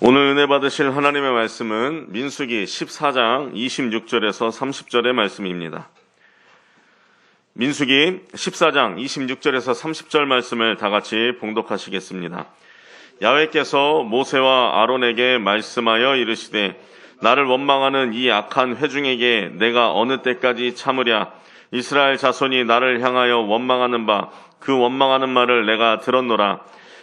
오늘 은혜 받으실 하나님의 말씀은 민수기 14장 26절에서 30절의 말씀입니다. 민수기 14장 26절에서 30절 말씀을 다 같이 봉독하시겠습니다. 야훼께서 모세와 아론에게 말씀하여 이르시되 나를 원망하는 이 악한 회중에게 내가 어느 때까지 참으랴. 이스라엘 자손이 나를 향하여 원망하는 바 그 원망하는 말을 내가 들었노라.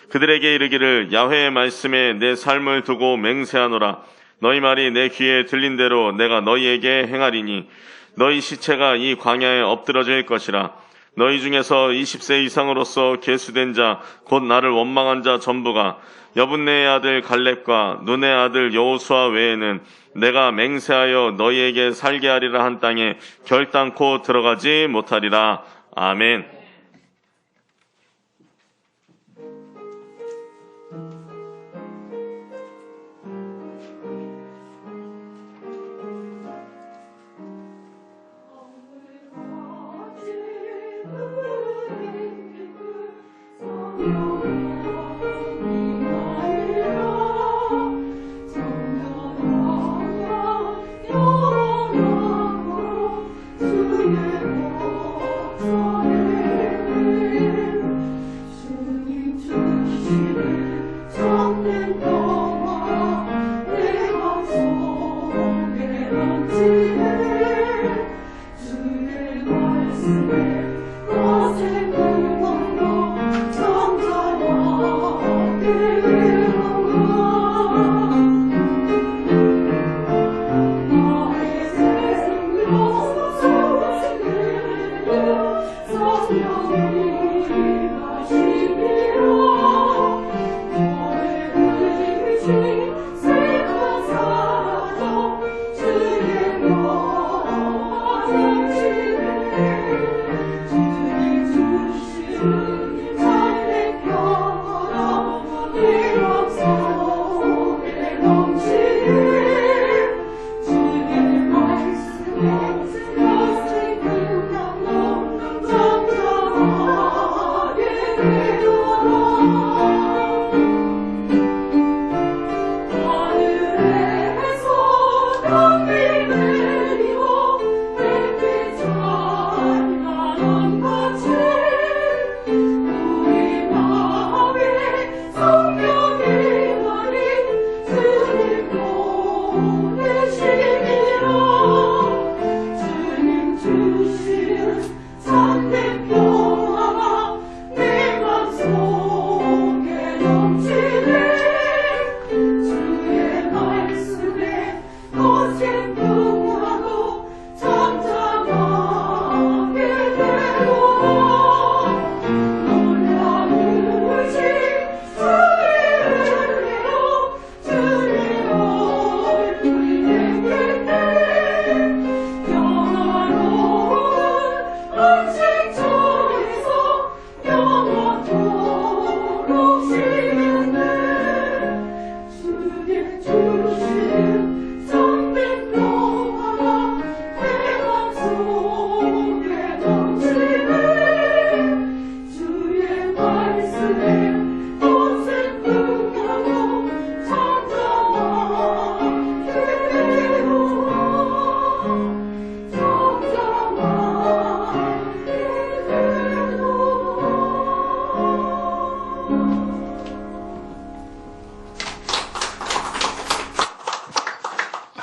그들에게 이르기를 야훼의 말씀에 내 삶을 두고 맹세하노라. 너희 말이 내 귀에 들린 대로 내가 너희에게 행하리니 너희 시체가 이 광야에 엎드러질 것이라. 너희 중에서 20세 이상으로서 계수된 자 곧 나를 원망한 자 전부가 여분네의 아들 갈렙과 눈의 아들 여호수아 외에는 내가 맹세하여 너희에게 살게 하리라 한 땅에 결단코 들어가지 못하리라. 아멘.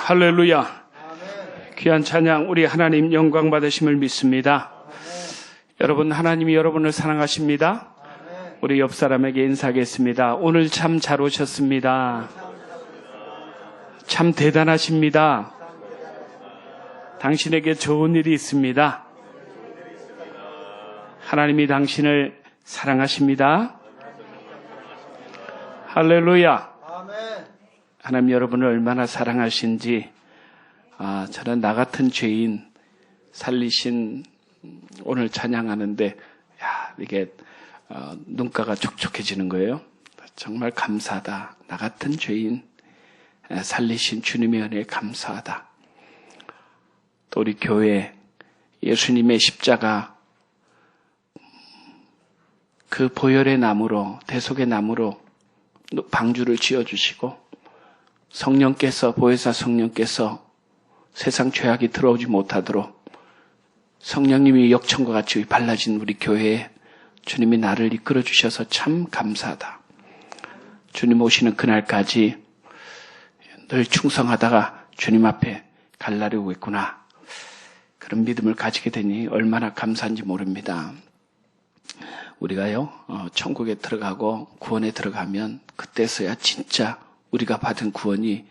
할렐루야. 귀한 찬양 우리 하나님 영광 받으심을 믿습니다. 여러분, 하나님이 여러분을 사랑하십니다. 우리 옆 사람에게 인사하겠습니다. 오늘 참 잘 오셨습니다. 참 대단하십니다. 당신에게 좋은 일이 있습니다. 하나님이 당신을 사랑하십니다. 할렐루야. 하나님 여러분을 얼마나 사랑하신지 저는 나 같은 죄인 살리신 오늘 찬양하는데 이게 눈가가 촉촉해지는 거예요. 정말 감사하다. 나 같은 죄인 살리신 주님의 은혜에 감사하다. 또 우리 교회 예수님의 십자가 그 보혈의 나무로 대속의 나무로 방주를 지어주시고 성령께서, 보혜사 성령께서 세상 죄악이 들어오지 못하도록 성령님이 역청과 같이 발라진 우리 교회에 주님이 나를 이끌어 주셔서 참 감사하다. 주님 오시는 그날까지 늘 충성하다가 주님 앞에 갈 날이 오겠구나. 그런 믿음을 가지게 되니 얼마나 감사한지 모릅니다. 우리가요, 천국에 들어가고 구원에 들어가면 그때서야 진짜 우리가 받은 구원이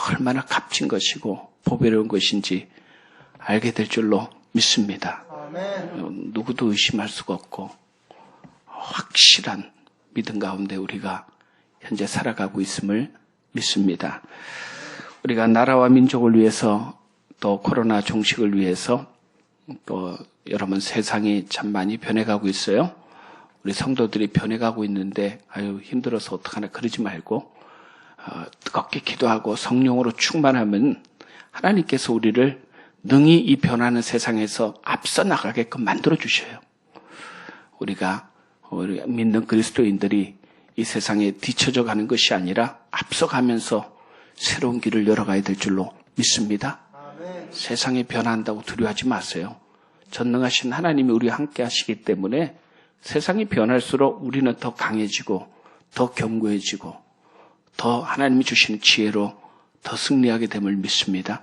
얼마나 값진 것이고 보배로운 것인지 알게 될 줄로 믿습니다. 누구도 의심할 수가 없고 확실한 믿음 가운데 우리가 현재 살아가고 있음을 믿습니다. 우리가 나라와 민족을 위해서 또 코로나 종식을 위해서 또 여러분 세상이 참 많이 변해가고 있어요. 우리 성도들이 변해가고 있는데 아유 힘들어서 어떡하나 그러지 말고 뜨겁게 기도하고 성령으로 충만하면 하나님께서 우리를 능히 이 변하는 세상에서 앞서 나가게끔 만들어 주셔요. 우리가 믿는 그리스도인들이 이 세상에 뒤처져 가는 것이 아니라 앞서가면서 새로운 길을 열어가야 될 줄로 믿습니다. 세상이 변한다고 두려워하지 마세요. 전능하신 하나님이 우리와 함께 하시기 때문에 세상이 변할수록 우리는 더 강해지고 더 견고해지고 더 하나님이 주시는 지혜로 더 승리하게 됨을 믿습니다.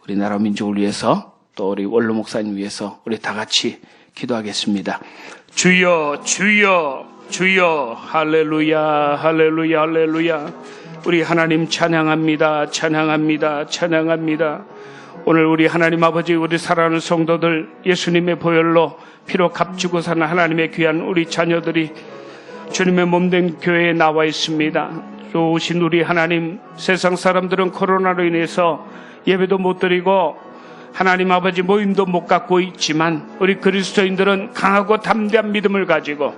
우리나라 민족을 위해서 또 우리 원로 목사님 위해서 우리 다 같이 기도하겠습니다. 주여 주여 주여 할렐루야 할렐루야 할렐루야. 우리 하나님 찬양합니다 찬양합니다 찬양합니다. 오늘 우리 하나님 아버지 우리 사랑하는 성도들 예수님의 보혈로 피로 값주고 사는 하나님의 귀한 우리 자녀들이 주님의 몸된 교회에 나와 있습니다. 좋으신 우리 하나님, 세상 사람들은 코로나로 인해서 예배도 못 드리고 하나님 아버지 모임도 못 갖고 있지만 우리 그리스도인들은 강하고 담대한 믿음을 가지고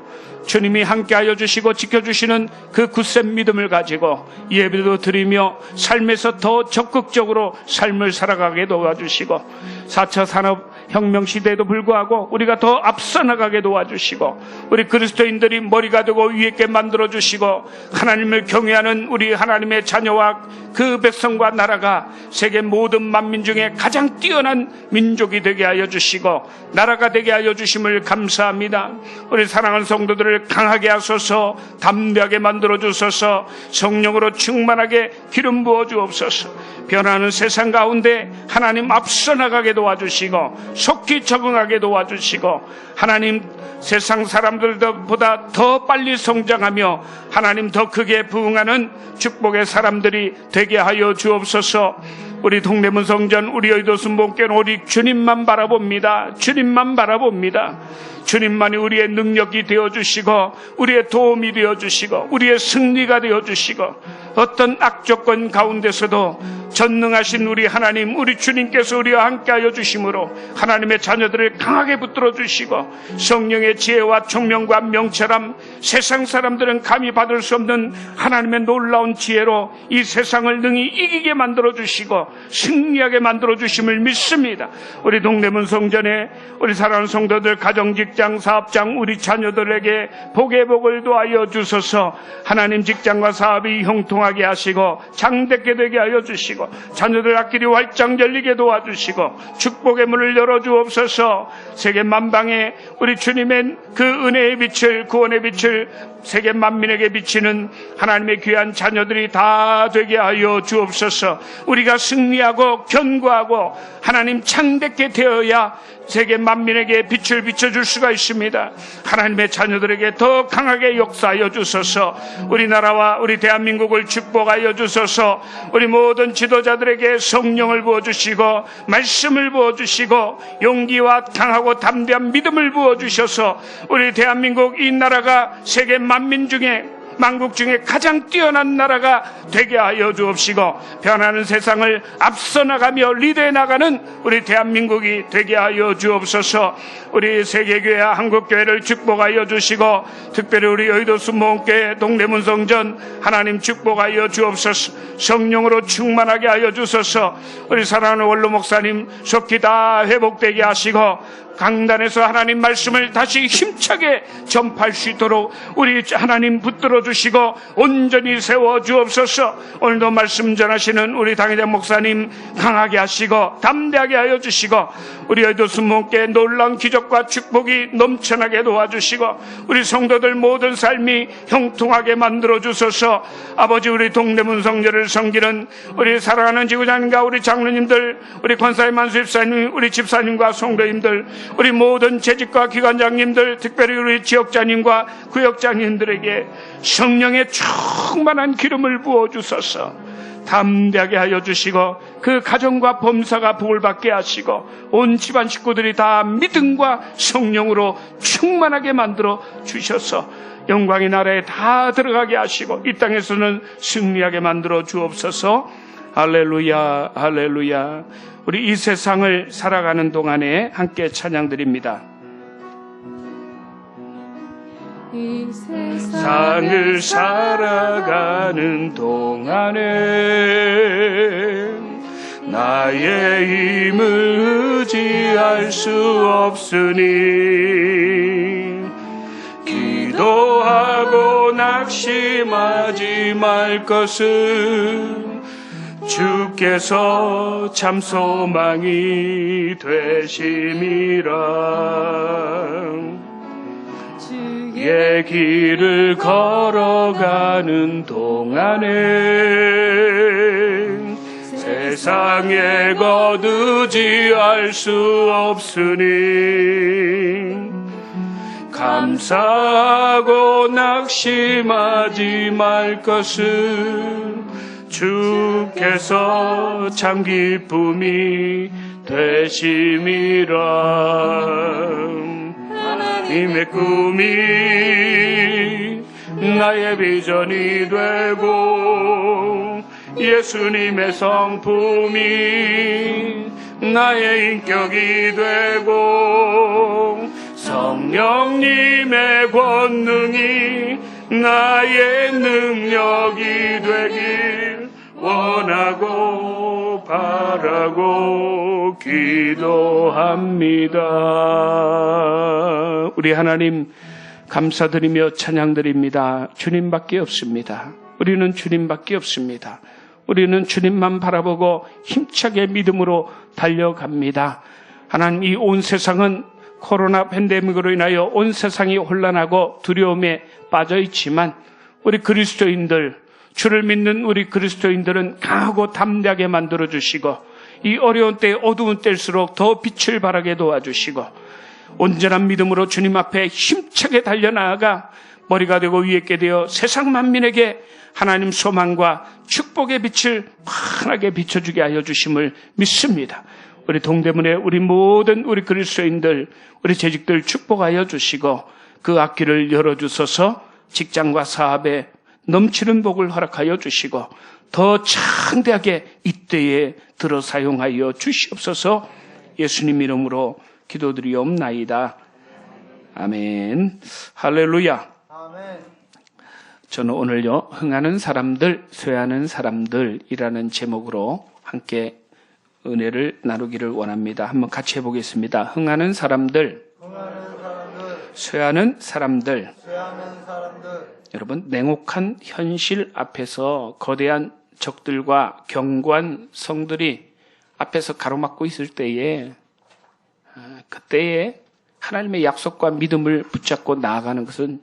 주님이 함께하여 주시고 지켜주시는 그 굳센 믿음을 가지고 예배도 드리며 삶에서 더 적극적으로 삶을 살아가게 도와주시고 4차 산업혁명 시대에도 불구하고 우리가 더 앞서 나가게 도와주시고 우리 그리스도인들이 머리가 되고 위에 있게 만들어주시고 하나님을 경외하는 우리 하나님의 자녀와 그 백성과 나라가 세계 모든 만민 중에 가장 뛰어난 민족이 되게 하여 주시고 나라가 되게 하여 주심을 감사합니다. 우리 사랑하는 성도들을 강하게 하소서, 담대하게 만들어 주소서, 성령으로 충만하게 기름 부어 주옵소서. 변하는 세상 가운데 하나님 앞서 나가게 도와주시고 속히 적응하게 도와주시고 하나님 세상 사람들보다 더 빨리 성장하며 하나님 더 크게 부응하는 축복의 사람들이 되게 하여 주옵소서. 우리 동대문 성전 우리 여의도 순복교는 오직 주님만 바라봅니다. 주님만 바라봅니다. 주님만이 우리의 능력이 되어주시고 우리의 도움이 되어주시고 우리의 승리가 되어주시고 어떤 악조건 가운데서도 전능하신 우리 하나님 우리 주님께서 우리와 함께하여 주심으로 하나님의 자녀들을 강하게 붙들어 주시고 성령의 지혜와 총명과 명철함 세상 사람들은 감히 받을 수 없는 하나님의 놀라운 지혜로 이 세상을 능히 이기게 만들어 주시고 승리하게 만들어 주심을 믿습니다. 우리 동대문 성전에 우리 사랑하는 성도들 가정 직장 사업장 우리 자녀들에게 복의 복을 도하여 주소서. 하나님 직장과 사업이 형통하게 하시고 장대게 되게 하여 주시고 자녀들 앞길이 활짝 열리게 도와주시고 축복의 문을 열어주옵소서. 세계 만방에 우리 주님의 그 은혜의 빛을 구원의 빛을 세계 만민에게 비치는 하나님의 귀한 자녀들이 다 되게 하여 주옵소서. 우리가 승리하고 견고하고 하나님 창대게 되어야 세계 만민에게 빛을 비춰줄 수가 있습니다. 하나님의 자녀들에게 더 강하게 역사하여 주소서. 우리나라와 우리 대한민국을 축복하여 주소서. 우리 모든 지도자들에게 성령을 부어주시고 말씀을 부어주시고 용기와 강하고 담대한 믿음을 부어주셔서 우리 대한민국 이 나라가 세계 만민 중에 만국 중에 가장 뛰어난 나라가 되게 하여 주옵시고 변하는 세상을 앞서 나가며 리드해 나가는 우리 대한민국이 되게 하여 주옵소서. 우리 세계교회와 한국교회를 축복하여 주시고 특별히 우리 여의도 순복음교회 동대문 성전 하나님 축복하여 주옵소서. 성령으로 충만하게 하여 주소서. 우리 사랑하는 원로 목사님 속히 다 회복되게 하시고 강단에서 하나님 말씀을 다시 힘차게 전파할 수 있도록 우리 하나님 붙들어 주시고 온전히 세워 주옵소서. 오늘도 말씀 전하시는 우리 당회장 목사님 강하게 하시고 담대하게 하여 주시고 우리 여의도 순목교회 놀라운 기적과 축복이 넘쳐나게 도와주시고 우리 성도들 모든 삶이 형통하게 만들어 주소서. 아버지, 우리 동대문 성전을 섬기는 우리 사랑하는 지구장님과 우리 장로님들, 우리 권사님, 한수집사님, 우리 집사님과 성도님들, 우리 모든 재직과 기관장님들, 특별히 우리 지역장님과 구역장님들에게 성령의 충만한 기름을 부어주소서. 담대하게 하여 주시고 그 가정과 범사가 복을 받게 하시고 온 집안 식구들이 다 믿음과 성령으로 충만하게 만들어 주셔서 영광의 나라에 다 들어가게 하시고 이 땅에서는 승리하게 만들어 주옵소서. 할렐루야, 할렐루야. 우리 이 세상을 살아가는 동안에 함께 찬양드립니다. 이 세상을 살아가는 동안에 나의 힘을 의지할 수 없으니 기도하고 낙심하지 말 것은 주께서 참 소망이 되심이라. 주의 길을 걸어가는 동안에 세상에 거두지할 수 없으니 감사하고 낙심하지 말 것은 주께서 참 기쁨이 되심이라. 하나님의 꿈이 나의 비전이 되고 예수님의 성품이 나의 인격이 되고 성령님의 권능이 나의 능력이 되길 원하고 바라고 기도합니다. 우리 하나님 감사드리며 찬양드립니다. 주님밖에 없습니다. 우리는 주님밖에 없습니다. 우리는 주님만 바라보고 힘차게 믿음으로 달려갑니다. 하나님, 이 온 세상은 코로나 팬데믹으로 인하여 온 세상이 혼란하고 두려움에 빠져 있지만 우리 그리스도인들, 주를 믿는 우리 그리스도인들은 강하고 담대하게 만들어주시고 이 어려운 때, 어두운 때일수록 더 빛을 발하게 도와주시고 온전한 믿음으로 주님 앞에 힘차게 달려나아가 머리가 되고 위에 게 되어 세상 만민에게 하나님 소망과 축복의 빛을 환하게 비춰주게 하여 주심을 믿습니다. 우리 동대문에 우리 모든 우리 그리스도인들, 우리 재직들 축복하여 주시고 그 앞길을 열어주소서. 직장과 사업에 넘치는 복을 허락하여 주시고 더 창대하게 이때에 들어 사용하여 주시옵소서. 예수님 이름으로 기도드리옵나이다. 아멘. 할렐루야. 아멘. 저는 오늘요, 흥하는 사람들, 쇠하는 사람들이라는 제목으로 함께 은혜를 나누기를 원합니다. 한번 같이 해보겠습니다. 흥하는 사람들, 쇠하는 사람들. 여러분, 냉혹한 현실 앞에서 거대한 적들과 견고한 성들이 앞에서 가로막고 있을 때에, 그때에 하나님의 약속과 믿음을 붙잡고 나아가는 것은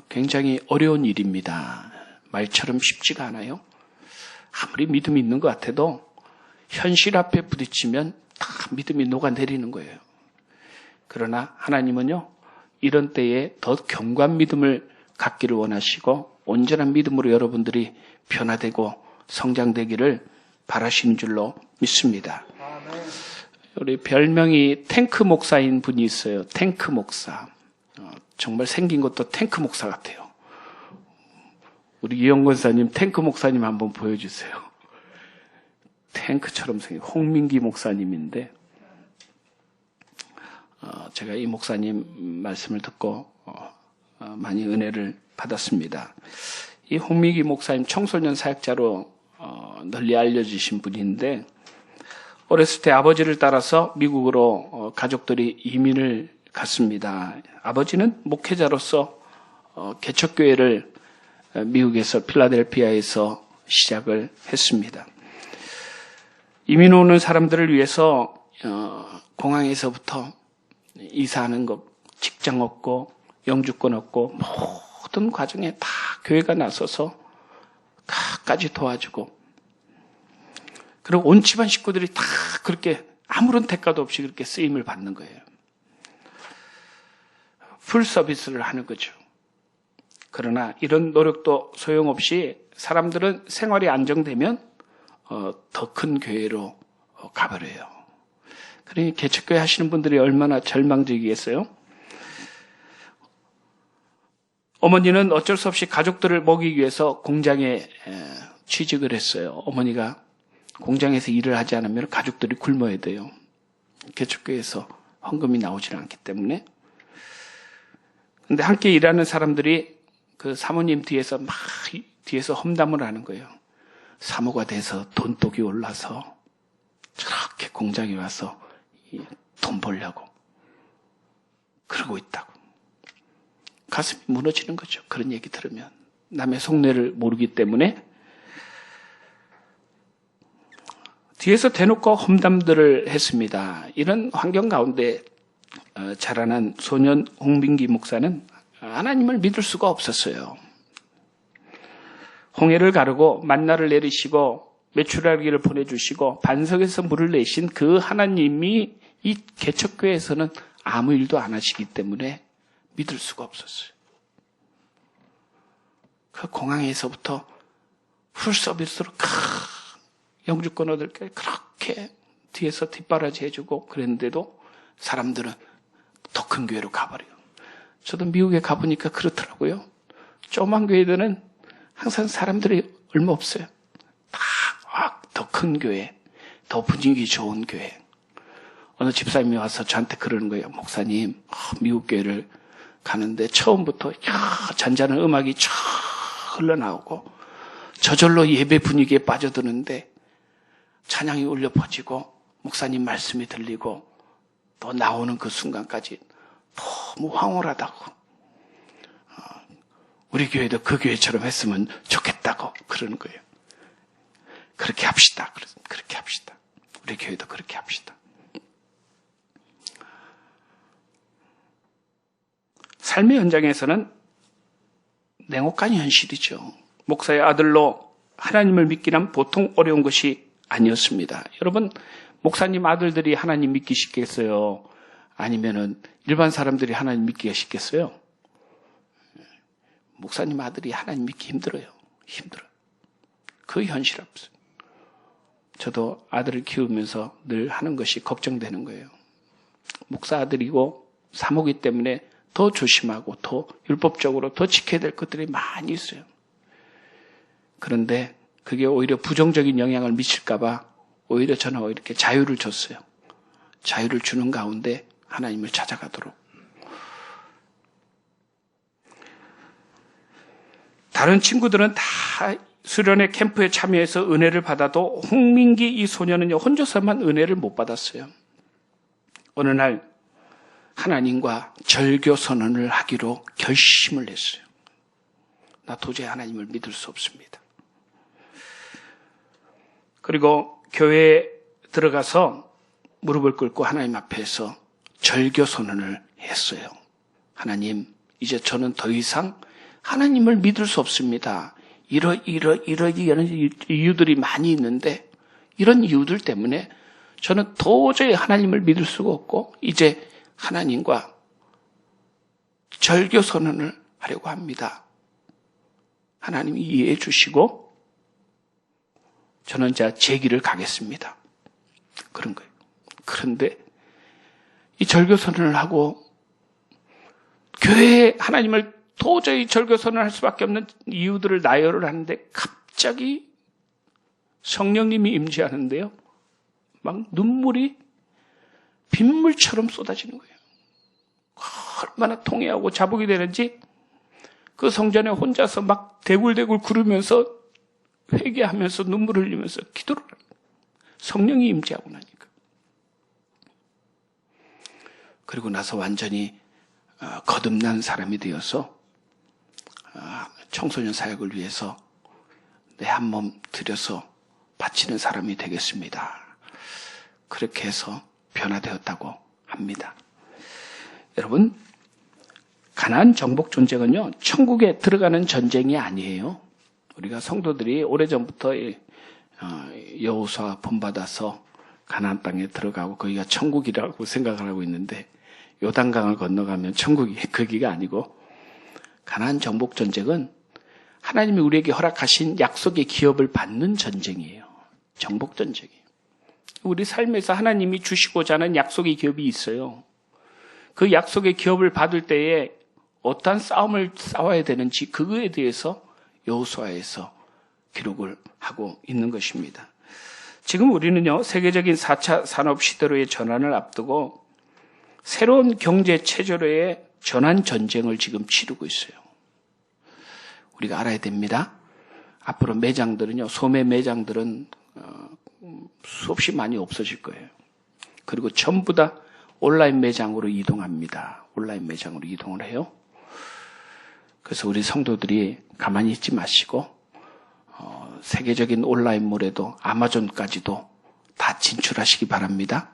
굉장히 어려운 일입니다. 말처럼 쉽지가 않아요. 아무리 믿음이 있는 것 같아도 현실 앞에 부딪히면 다 믿음이 녹아내리는 거예요. 그러나 하나님은요, 이런 때에 더 견고한 믿음을 갖기를 원하시고 온전한 믿음으로 여러분들이 변화되고 성장되기를 바라시는 줄로 믿습니다. 우리 별명이 탱크 목사인 분이 있어요. 탱크 목사. 정말 생긴 것도 탱크 목사 같아요. 우리 이영 권사님 탱크 목사님 한번 보여주세요. 탱크처럼 생긴 홍민기 목사님인데 제가 이 목사님 말씀을 듣고 많이 은혜를 받았습니다. 이 홍민기 목사님 청소년 사역자로 널리 알려지신 분인데 어렸을 때 아버지를 따라서 미국으로 가족들이 이민을 갔습니다. 아버지는 목회자로서 개척교회를 미국에서 필라델피아에서 시작을 했습니다. 이민 오는 사람들을 위해서 공항에서부터 이사하는 것, 직장 얻고 영주권 얻고 모든 과정에 다 교회가 나서서 다까지 도와주고, 그리고 온 집안 식구들이 다 그렇게 아무런 대가도 없이 그렇게 쓰임을 받는 거예요. 풀 서비스를 하는 거죠. 그러나 이런 노력도 소용없이 사람들은 생활이 안정되면 더 큰 교회로 가버려요. 그러니 개척교회 하시는 분들이 얼마나 절망적이겠어요? 어머니는 어쩔 수 없이 가족들을 먹이기 위해서 공장에 취직을 했어요. 어머니가 공장에서 일을 하지 않으면 가족들이 굶어야 돼요. 개척교회에서 헌금이 나오질 않기 때문에. 근데 함께 일하는 사람들이 그 사모님 뒤에서 뒤에서 험담을 하는 거예요. 사모가 돼서 돈독이 올라서 저렇게 공장에 와서 돈 벌려고 그러고 있다고. 가슴이 무너지는 거죠. 그런 얘기 들으면. 남의 속내를 모르기 때문에 뒤에서 대놓고 험담들을 했습니다. 이런 환경 가운데 자라난 소년 홍민기 목사는 하나님을 믿을 수가 없었어요. 홍해를 가르고 만나를 내리시고 메추라기를 보내주시고 반석에서 물을 내신 그 하나님이 이 개척교회에서는 아무 일도 안 하시기 때문에 믿을 수가 없었어요. 그 공항에서부터 풀 서비스로 영주권 얻을 게 그렇게 뒤에서 뒷바라지 해주고 그랬는데도 사람들은 더 큰 교회로 가버려요. 저도 미국에 가보니까 그렇더라고요. 조그만 교회들은 항상 사람들이 얼마 없어요. 다 더 큰 교회, 더 분위기 좋은 교회. 어느 집사님이 와서 저한테 그러는 거예요. 목사님, 미국 교회를 가는데 처음부터 잔잔한 음악이 쫙 흘러나오고 저절로 예배 분위기에 빠져드는데 찬양이 울려 퍼지고 목사님 말씀이 들리고 또 나오는 그 순간까지 너무 황홀하다고. 우리 교회도 그 교회처럼 했으면 좋겠다고 그러는 거예요. 그렇게 합시다. 그렇게 합시다. 우리 교회도 그렇게 합시다. 삶의 현장에서는 냉혹한 현실이죠. 목사의 아들로 하나님을 믿기란 보통 어려운 것이 아니었습니다. 여러분, 목사님 아들들이 하나님 믿기 쉽겠어요? 아니면은 일반 사람들이 하나님 믿기가 쉽겠어요? 목사님 아들이 하나님 믿기 힘들어요. 힘들어요. 그 현실 앞에서. 저도 아들을 키우면서 늘 하는 것이 걱정되는 거예요. 목사 아들이고 사모기 때문에 더 조심하고 더 율법적으로 더 지켜야 될 것들이 많이 있어요. 그런데 그게 오히려 부정적인 영향을 미칠까 봐 오히려 저는 이렇게 자유를 줬어요. 자유를 주는 가운데 하나님을 찾아가도록. 다른 친구들은 다 수련회 캠프에 참여해서 은혜를 받아도 홍민기 이 소년은 혼자서만 은혜를 못 받았어요. 어느 날 하나님과 절교 선언을 하기로 결심을 했어요. 나 도저히 하나님을 믿을 수 없습니다. 그리고 교회에 들어가서 무릎을 꿇고 하나님 앞에서 절교 선언을 했어요. 하나님, 이제 저는 더 이상 하나님을 믿을 수 없습니다. 이런 이유들이 많이 있는데 이런 이유들 때문에 저는 도저히 하나님을 믿을 수가 없고 이제 하나님과 절교 선언을 하려고 합니다. 하나님이 이해해 주시고 저는 제 길을 가겠습니다. 그런 거예요. 그런데 이 절교 선언을 하고 교회에 하나님을 도저히 절교 선언을 할 수밖에 없는 이유들을 나열을 하는데 갑자기 성령님이 임재하는데요. 막 눈물이 빗물처럼 쏟아지는 거예요. 얼마나 통회하고 자복이 되는지 그 성전에 혼자서 막 대굴대굴 구르면서 회개하면서 눈물을 흘리면서 기도를 합니다. 성령이 임재하고 나니까. 그리고 나서 완전히 거듭난 사람이 되어서 청소년 사역을 위해서 내 한 몸 들여서 바치는 사람이 되겠습니다. 그렇게 해서 변화되었다고 합니다. 여러분, 가나안 정복 전쟁은요, 천국에 들어가는 전쟁이 아니에요. 우리가 성도들이 오래전부터 여호수아 본받아서 가나안 땅에 들어가고 거기가 천국이라고 생각을 하고 있는데 요단강을 건너가면 천국이 거기가 아니고, 가나안 정복 전쟁은 하나님이 우리에게 허락하신 약속의 기업을 받는 전쟁이에요. 정복 전쟁이에요. 우리 삶에서 하나님이 주시고자 하는 약속의 기업이 있어요. 그 약속의 기업을 받을 때에 어떠한 싸움을 싸워야 되는지 그거에 대해서 여호수아에서 기록을 하고 있는 것입니다. 지금 우리는요, 세계적인 4차 산업 시대로의 전환을 앞두고 새로운 경제 체제로의 전환 전쟁을 지금 치르고 있어요. 우리가 알아야 됩니다. 앞으로 매장들은요, 소매 매장들은 수없이 많이 없어질 거예요. 그리고 전부 다 온라인 매장으로 이동합니다. 온라인 매장으로 이동을 해요. 그래서 우리 성도들이 가만히 있지 마시고 세계적인 온라인몰에도 아마존까지도 다 진출하시기 바랍니다.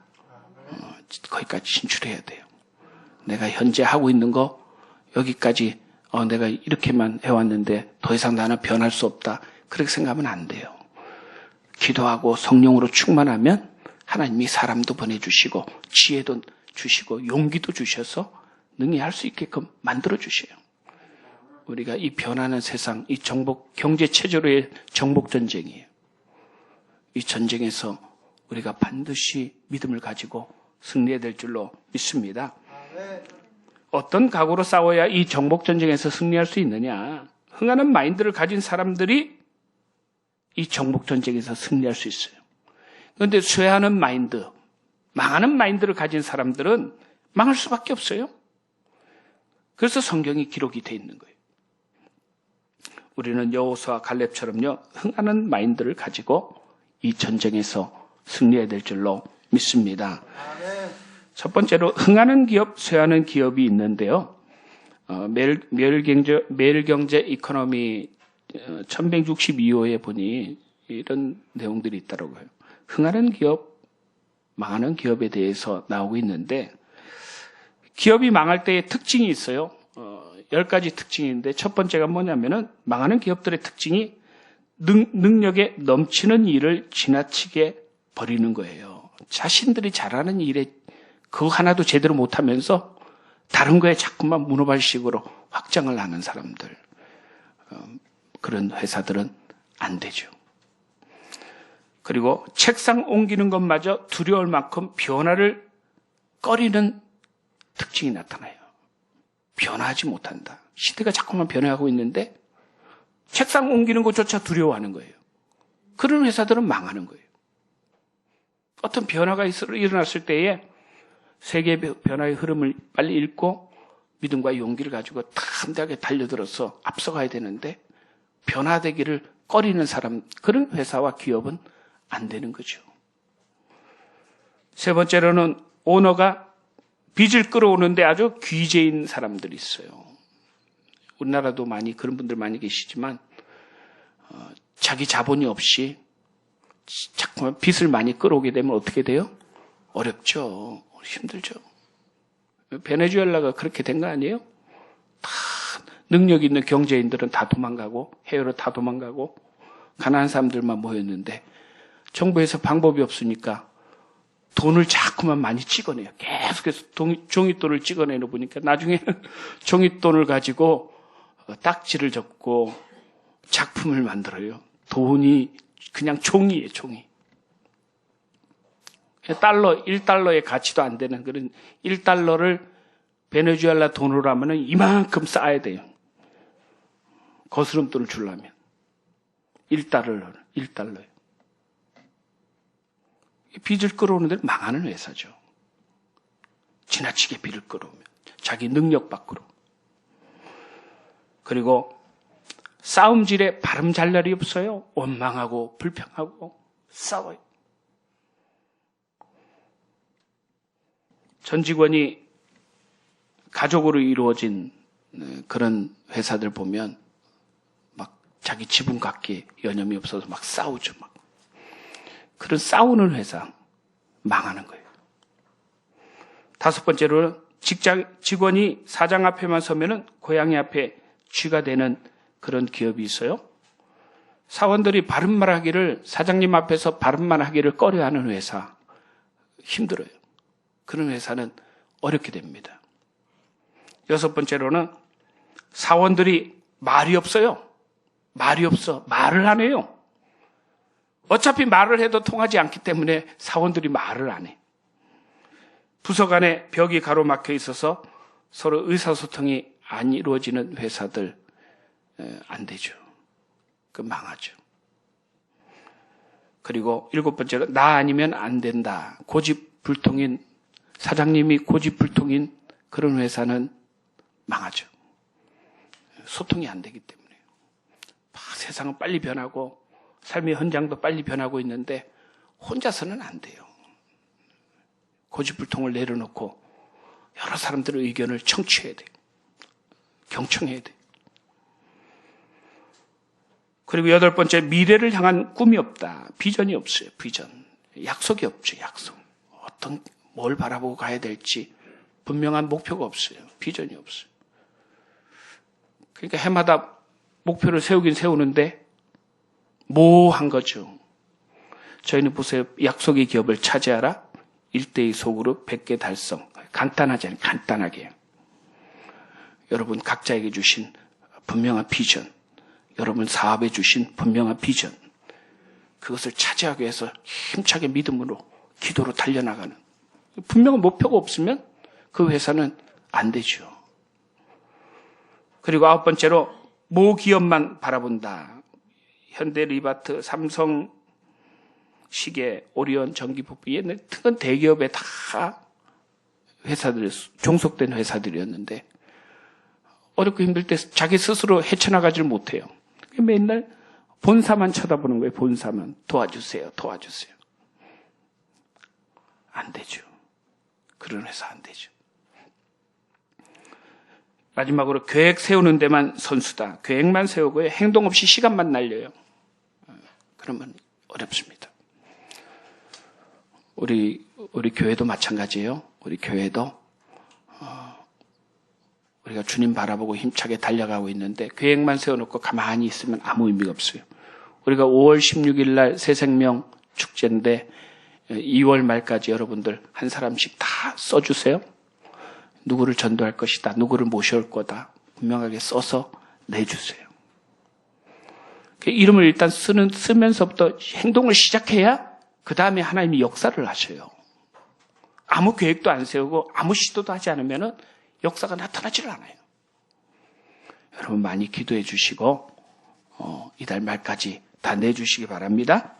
거기까지 진출해야 돼요. 내가 현재 하고 있는 거 여기까지 내가 이렇게만 해왔는데 더 이상 나는 변할 수 없다. 그렇게 생각하면 안 돼요. 기도하고 성령으로 충만하면 하나님이 사람도 보내주시고 지혜도 주시고 용기도 주셔서 능히 할 수 있게끔 만들어주셔요. 우리가 이 변하는 세상, 이 경제 체제로의 정복 전쟁이에요. 이 전쟁에서 우리가 반드시 믿음을 가지고 승리해야 될 줄로 믿습니다. 어떤 각오로 싸워야 이 정복 전쟁에서 승리할 수 있느냐? 흥하는 마인드를 가진 사람들이 이 정복 전쟁에서 승리할 수 있어요. 그런데 쇠하는 마인드, 망하는 마인드를 가진 사람들은 망할 수밖에 없어요. 그래서 성경이 기록이 돼 있는 거예요. 우리는 여호수아 갈렙처럼요, 흥하는 마인드를 가지고 이 전쟁에서 승리해야 될 줄로 믿습니다. 첫 번째로 흥하는 기업, 쇠하는 기업이 있는데요. 매일경제 이코노미 1162호에 보니 이런 내용들이 있더라고요. 흥하는 기업, 망하는 기업에 대해서 나오고 있는데, 기업이 망할 때의 특징이 있어요. 10가지 특징이 있는데, 첫 번째가 뭐냐면은 망하는 기업들의 특징이 능력에 넘치는 일을 지나치게 버리는 거예요. 자신들이 잘하는 일에 그거 하나도 제대로 못하면서 다른 거에 자꾸만 문어발식으로 확장을 하는 사람들, 그런 회사들은 안 되죠. 그리고 책상 옮기는 것마저 두려울 만큼 변화를 꺼리는 특징이 나타나요. 변화하지 못한다. 시대가 자꾸만 변화하고 있는데 책상 옮기는 것조차 두려워하는 거예요. 그런 회사들은 망하는 거예요. 어떤 변화가 일어났을 때에 세계 변화의 흐름을 빨리 읽고 믿음과 용기를 가지고 담대하게 달려들어서 앞서가야 되는데 변화되기를 꺼리는 사람, 그런 회사와 기업은 안 되는 거죠. 세 번째로는 오너가 빚을 끌어오는데 아주 귀재인 사람들이 있어요. 우리나라도 많이 그런 분들 많이 계시지만 자기 자본이 없이 자꾸만 빚을 많이 끌어오게 되면 어떻게 돼요? 어렵죠. 힘들죠. 베네수엘라가 그렇게 된 거 아니에요? 다 능력 있는 경제인들은 다 도망가고 해외로 다 도망가고 가난한 사람들만 모였는데 정부에서 방법이 없으니까 돈을 자꾸만 많이 찍어내요. 계속해서 종잇돈을 찍어내는 보니까 나중에는 종잇돈을 가지고 딱지를 접고 작품을 만들어요. 돈이 그냥 종이에요, 종이. $1의 가치도 안 되는 그런 1달러를 베네수엘라 돈으로 하면은 이만큼 쌓아야 돼요. 거스름돈을 주려면. 1달러에. 빚을 끌어오는 데는 망하는 회사죠. 지나치게 빚을 끌어오면. 자기 능력 밖으로. 그리고 싸움질에 바람 잘 날이 없어요. 원망하고 불평하고 싸워요. 전 직원이 가족으로 이루어진 그런 회사들 보면 막 자기 지분 갖기에 여념이 없어서 막 싸우죠. 막. 그런 싸우는 회사 망하는 거예요. 다섯 번째로는 직원이 사장 앞에만 서면은 고양이 앞에 쥐가 되는 그런 기업이 있어요. 사원들이 바른 말 하기를, 사장님 앞에서 바른 말 하기를 꺼려하는 회사, 힘들어요. 그런 회사는 어렵게 됩니다. 여섯 번째로는 사원들이 말이 없어요. 말이 없어. 말을 안 해요. 어차피 말을 해도 통하지 않기 때문에 사원들이 말을 안 해. 부서 간에 벽이 가로막혀 있어서 서로 의사소통이 안 이루어지는 회사들 안 되죠. 그 망하죠. 그리고 일곱 번째로 나 아니면 안 된다. 고집불통인, 사장님이 고집불통인 그런 회사는 망하죠. 소통이 안 되기 때문에. 세상은 빨리 변하고 삶의 현장도 빨리 변하고 있는데 혼자서는 안 돼요. 고집불통을 내려놓고 여러 사람들의 의견을 청취해야 돼요. 경청해야 돼요. 그리고 여덟 번째, 미래를 향한 꿈이 없다. 비전이 없어요. 비전. 약속이 없죠. 약속. 뭘 바라보고 가야 될지 분명한 목표가 없어요. 비전이 없어요. 그러니까 해마다 목표를 세우긴 세우는데 모호한 거죠. 저희는 보세요. 약속의 기업을 차지하라. 1대2 소그룹 100개 달성. 간단하잖아요. 간단하게. 여러분 각자에게 주신 분명한 비전. 여러분 사업에 주신 분명한 비전. 그것을 차지하기 위해서 힘차게 믿음으로 기도로 달려나가는. 분명한 목표가 없으면 그 회사는 안 되죠. 그리고 아홉 번째로 모기업만 바라본다. 현대 리바트, 삼성, 시계, 오리온, 전기폭부, 옛날 큰 대기업에 다 회사들, 종속된 회사들이었는데 어렵고 힘들 때 자기 스스로 헤쳐나가질 못해요. 맨날 본사만 쳐다보는 거예요. 본사만. 도와주세요. 도와주세요. 안 되죠. 그런 회사 안 되죠. 마지막으로 계획 세우는 데만 선수다. 계획만 세우고요. 행동 없이 시간만 날려요. 그러면 어렵습니다. 우리 교회도 마찬가지예요. 우리 교회도 우리가 주님 바라보고 힘차게 달려가고 있는데 계획만 세워놓고 가만히 있으면 아무 의미가 없어요. 우리가 5월 16일 날 새생명 축제인데 2월 말까지 여러분들 한 사람씩 다 써주세요. 누구를 전도할 것이다. 누구를 모셔올 거다. 분명하게 써서 내주세요. 이름을 일단 쓰면서부터 행동을 시작해야 그 다음에 하나님이 역사를 하셔요. 아무 계획도 안 세우고 아무 시도도 하지 않으면 역사가 나타나질 않아요. 여러분 많이 기도해 주시고 이달 말까지 다 내주시기 바랍니다.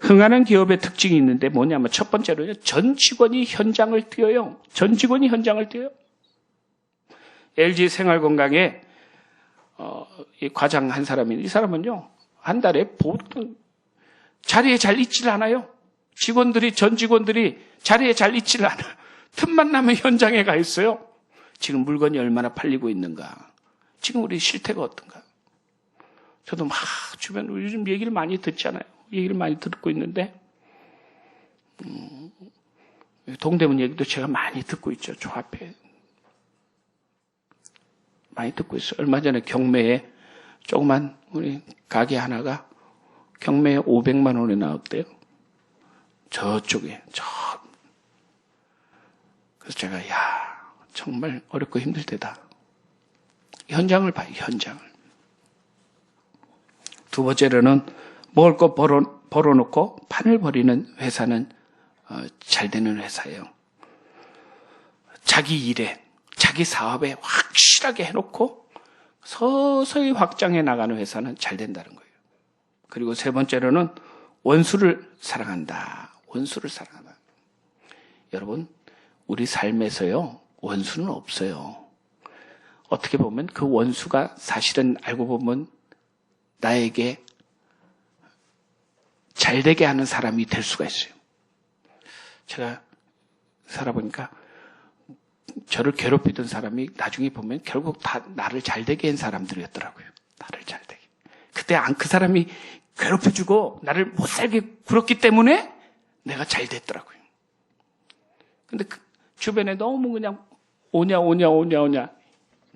흥하는 기업의 특징이 있는데 뭐냐면 첫 번째로는 전 직원이 현장을 뛰어요. 전 직원이 현장을 뛰어요. LG 생활건강에 이 과장 한 사람이 이 사람은요 한 달에 보통 자리에 잘 있질 않아요. 전 직원들이 자리에 잘 있질 않아. 틈만 나면 현장에 가 있어요. 지금 물건이 얼마나 팔리고 있는가. 지금 우리 실태가 어떤가. 저도 막 주변으로 요즘 얘기를 많이 듣잖아요. 얘기를 많이 듣고 있는데 동대문 얘기도 제가 많이 듣고 있죠. 저 앞에 많이 듣고 있어요. 얼마 전에 경매에 조그만 우리 가게 하나가 경매에 500만 원에 나왔대요. 저쪽에 그래서 제가 정말 어렵고 힘들 때다. 현장을 봐요. 현장을. 두 번째로는 먹을 거 벌어놓고 판을 벌이는 회사는 잘 되는 회사예요. 자기 일에 자기 사업에 확실하게 해놓고 서서히 확장해 나가는 회사는 잘 된다는 거예요. 그리고 세 번째로는 원수를 사랑한다. 원수를 사랑한다. 여러분 우리 삶에서요 원수는 없어요. 어떻게 보면 그 원수가 사실은 알고 보면 나에게 잘되게 하는 사람이 될 수가 있어요. 제가 살아보니까 저를 괴롭히던 사람이 나중에 보면 결국 다 나를 잘되게 한 사람들이었더라고요. 나를 잘되게. 그때 그 사람이 괴롭혀주고 나를 못살게 굴었기 때문에 내가 잘 됐더라고요. 근데 그 주변에 너무 그냥 오냐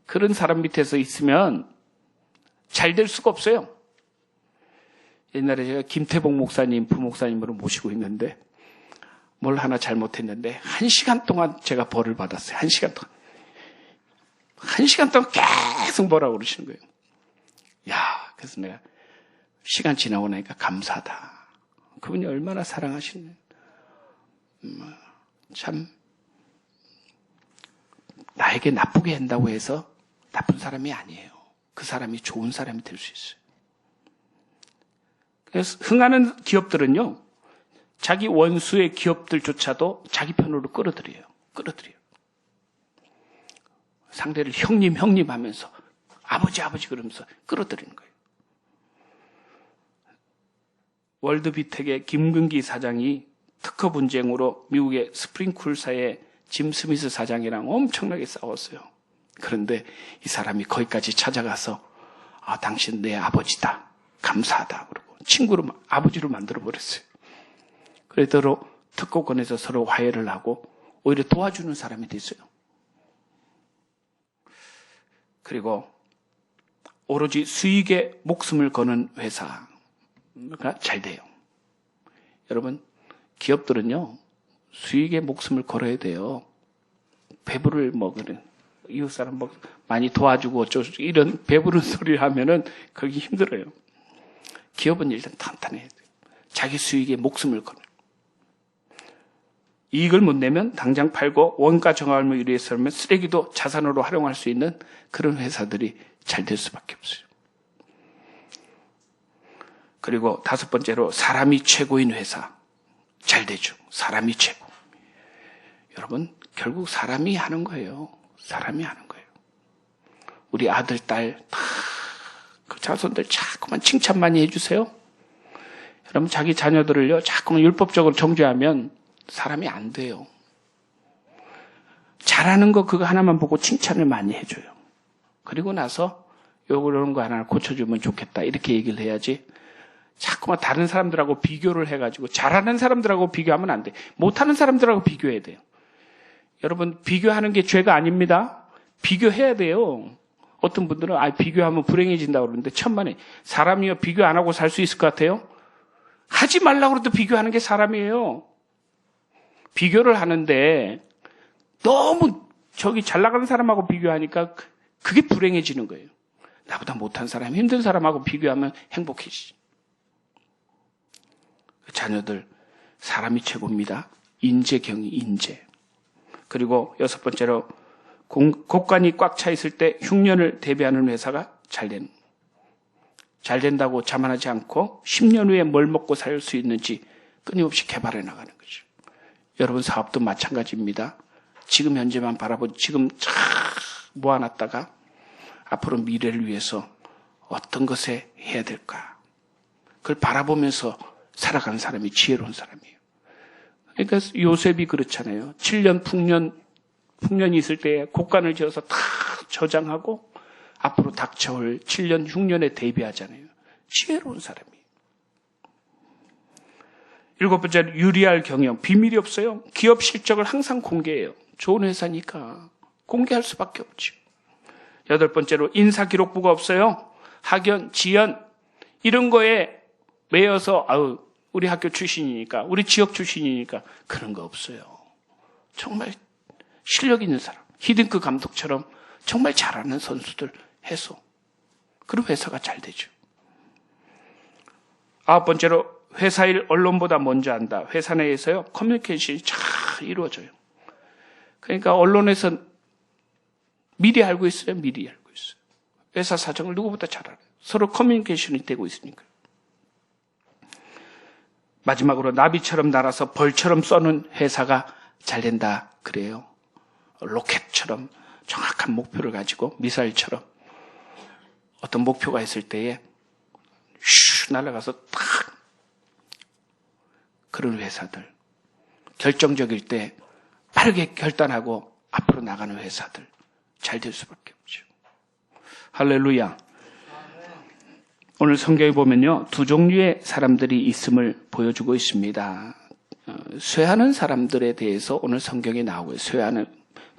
그런 사람 밑에서 있으면 잘 될 수가 없어요. 옛날에 제가 김태복 목사님, 부목사님으로 모시고 있는데 뭘 하나 잘못했는데 1시간 동안 제가 벌을 받았어요. 1시간 동안. 1시간 동안 계속 뭐라고 그러시는 거예요. 야, 그래서 내가 시간 지나고 나니까 감사하다. 그분이 얼마나 사랑하시는 참 나에게 나쁘게 한다고 해서 나쁜 사람이 아니에요. 그 사람이 좋은 사람이 될 수 있어요. 그래서 흥하는 기업들은요, 자기 원수의 기업들조차도 자기 편으로 끌어들여요. 상대를 형님 하면서 아버지 그러면서 끌어들이는 거예요. 월드비텍의 김근기 사장이 특허 분쟁으로 미국의 스프링쿨사의 짐 스미스 사장이랑 엄청나게 싸웠어요. 그런데 이 사람이 거기까지 찾아가서 당신 내 아버지다. 감사하다. 그러고 친구로 아버지로 만들어버렸어요. 그러도록 특허권에서 서로 화해를 하고 오히려 도와주는 사람이 됐어요. 그리고 오로지 수익에 목숨을 거는 회사가 잘 돼요. 여러분, 기업들은요, 수익에 목숨을 걸어야 돼요. 배부를 먹으는, 이웃 사람 많이 도와주고 어쩌고 이런 배부른 소리를 하면은 그게 힘들어요. 기업은 일단 탄탄해야 돼요. 자기 수익에 목숨을 거는. 이익을 못 내면 당장 팔고 원가 정함을 위해서는 쓰레기도 자산으로 활용할 수 있는 그런 회사들이 잘 될 수밖에 없어요. 그리고 5번째로 사람이 최고인 회사. 잘 되죠. 사람이 최고. 여러분, 결국 사람이 하는 거예요. 사람이 하는 거예요. 우리 아들, 딸, 다 그 자손들 자꾸만 칭찬 많이 해주세요. 여러분, 자기 자녀들을요, 자꾸만 율법적으로 정죄하면 사람이 안 돼요. 잘하는 거 그거 하나만 보고 칭찬을 많이 해줘요. 그리고 나서 요런 거 하나 고쳐주면 좋겠다. 이렇게 얘기를 해야지. 자꾸만 다른 사람들하고 비교를 해가지고 잘하는 사람들하고 비교하면 안 돼. 못하는 사람들하고 비교해야 돼요. 여러분, 비교하는 게 죄가 아닙니다. 비교해야 돼요. 어떤 분들은 비교하면 불행해진다고 그러는데 천만에 사람이요 비교 안 하고 살 수 있을 것 같아요? 하지 말라고 해도 비교하는 게 사람이에요. 비교를 하는데 너무 저기 잘 나가는 사람하고 비교하니까 그게 불행해지는 거예요. 나보다 못한 사람, 힘든 사람하고 비교하면 행복해지지. 자녀들, 사람이 최고입니다. 인재경이 인재. 그리고 6번째로 곡간이 꽉 차 있을 때 흉년을 대비하는 회사가 잘 된다고 자만하지 않고 10년 후에 뭘 먹고 살 수 있는지 끊임없이 개발해 나가는 거죠. 여러분 사업도 마찬가지입니다. 지금 현재만 바라보고 지금 쫙 모아놨다가 앞으로 미래를 위해서 어떤 것에 해야 될까? 그걸 바라보면서 살아가는 사람이 지혜로운 사람이에요. 그러니까 요셉이 그렇잖아요. 7년 풍년이 있을 때 곡간을 지어서 다 저장하고 앞으로 닥쳐올 7년 흉년에 대비하잖아요. 지혜로운 사람이에요. 7번째는 유리할 경영. 비밀이 없어요. 기업 실적을 항상 공개해요. 좋은 회사니까 공개할 수밖에 없죠. 8번째로 인사기록부가 없어요. 학연, 지연 이런 거에 매여서 우리 학교 출신이니까 우리 지역 출신이니까 그런 거 없어요. 정말 실력 있는 사람, 히딩크 감독처럼 정말 잘하는 선수들 해서 그런 회사가 잘 되죠. 9번째로 회사 일 언론보다 먼저 한다. 회사 내에서요 커뮤니케이션이 잘 이루어져요. 그러니까 언론에서 미리 알고 있어요. 미리 알고 있어요. 회사 사정을 누구보다 잘 알아요. 서로 커뮤니케이션이 되고 있으니까. 마지막으로 나비처럼 날아서 벌처럼 쏘는 회사가 잘 된다 그래요. 로켓처럼 정확한 목표를 가지고 미사일처럼 어떤 목표가 있을 때에 슈 날아가서 딱 그런 회사들 결정적일 때 빠르게 결단하고 앞으로 나가는 회사들 잘 될 수밖에 없죠. 할렐루야. 오늘 성경에 보면요, 두 종류의 사람들이 있음을 보여주고 있습니다. 쇠하는 사람들에 대해서 오늘 성경에 나오고요. 쇠하는,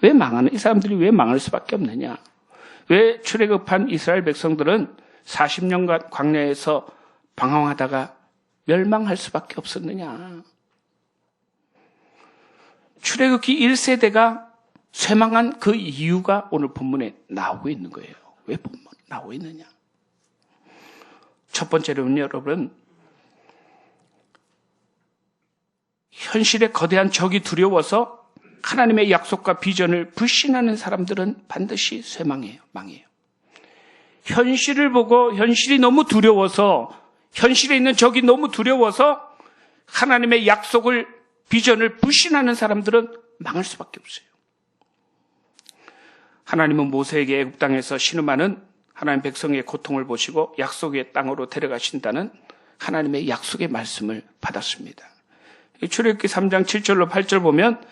왜 망하는, 이 사람들이 왜 망할 수밖에 없느냐? 왜 출애굽한 이스라엘 백성들은 40년간 광야에서 방황하다가 멸망할 수밖에 없었느냐? 출애굽기 1세대가 쇠망한 그 이유가 오늘 본문에 나오고 있는 거예요. 왜 본문에 나오고 있느냐? 첫 번째로는 여러분, 현실의 거대한 적이 두려워서 하나님의 약속과 비전을 불신하는 사람들은 반드시 쇠망해요. 망해요. 현실을 보고 현실이 너무 두려워서, 현실에 있는 적이 너무 두려워서 하나님의 약속을, 비전을 불신하는 사람들은 망할 수밖에 없어요. 하나님은 모세에게 애굽 땅에서 신음하는 하나님 백성의 고통을 보시고 약속의 땅으로 데려가신다는 하나님의 약속의 말씀을 받았습니다. 출애굽기 3장 7절로 8절 보면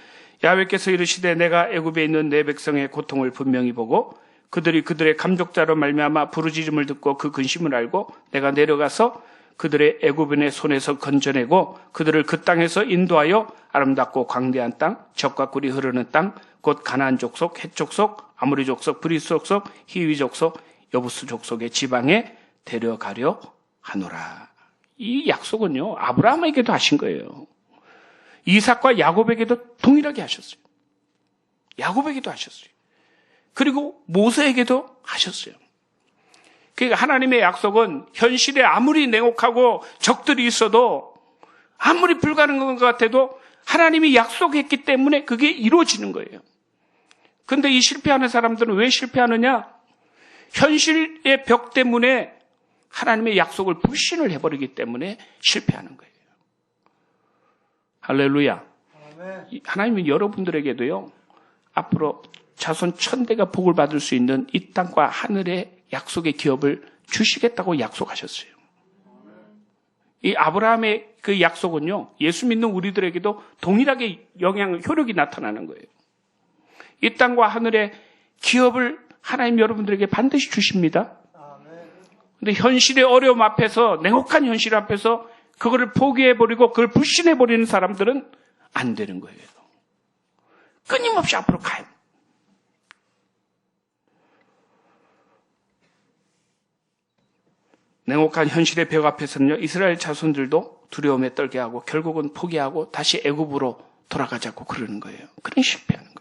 야훼께서 이르시되 내가 애굽에 있는 내 백성의 고통을 분명히 보고 그들이 그들의 감족자로 말미암아 부르짖음을 듣고 그 근심을 알고 내가 내려가서 그들의 애굽인의 손에서 건져내고 그들을 그 땅에서 인도하여 아름답고 광대한 땅, 젖과 꿀이 흐르는 땅, 곧 가나안 족속, 헷 족속, 아모리 족속, 브리스 족속, 히위 족속, 여부스 족속의 지방에 데려가려 하노라. 이 약속은요, 아브라함에게도 하신 거예요. 이삭과 야곱에게도 동일하게 하셨어요. 야곱에게도 하셨어요. 그리고 모세에게도 하셨어요. 그러니까 하나님의 약속은 현실에 아무리 냉혹하고 적들이 있어도 아무리 불가능한 것 같아도 하나님이 약속했기 때문에 그게 이루어지는 거예요. 그런데 이 실패하는 사람들은 왜 실패하느냐? 현실의 벽 때문에 하나님의 약속을 불신을 해버리기 때문에 실패하는 거예요. 할렐루야. 하나님은 여러분들에게도요, 앞으로 자손 1000대가 복을 받을 수 있는 이 땅과 하늘의 약속의 기업을 주시겠다고 약속하셨어요. 이 아브라함의 그 약속은요, 예수 믿는 우리들에게도 동일하게 효력이 나타나는 거예요. 이 땅과 하늘의 기업을 하나님 여러분들에게 반드시 주십니다. 그런데 현실의 어려움 앞에서, 냉혹한 현실 앞에서 그거를 포기해버리고 그걸 불신해버리는 사람들은 안 되는 거예요. 끊임없이 앞으로 가요. 냉혹한 현실의 벽 앞에서는요, 이스라엘 자손들도 두려움에 떨게 하고 결국은 포기하고 다시 애굽으로 돌아가자고 그러는 거예요. 그런 실패하는 거예요.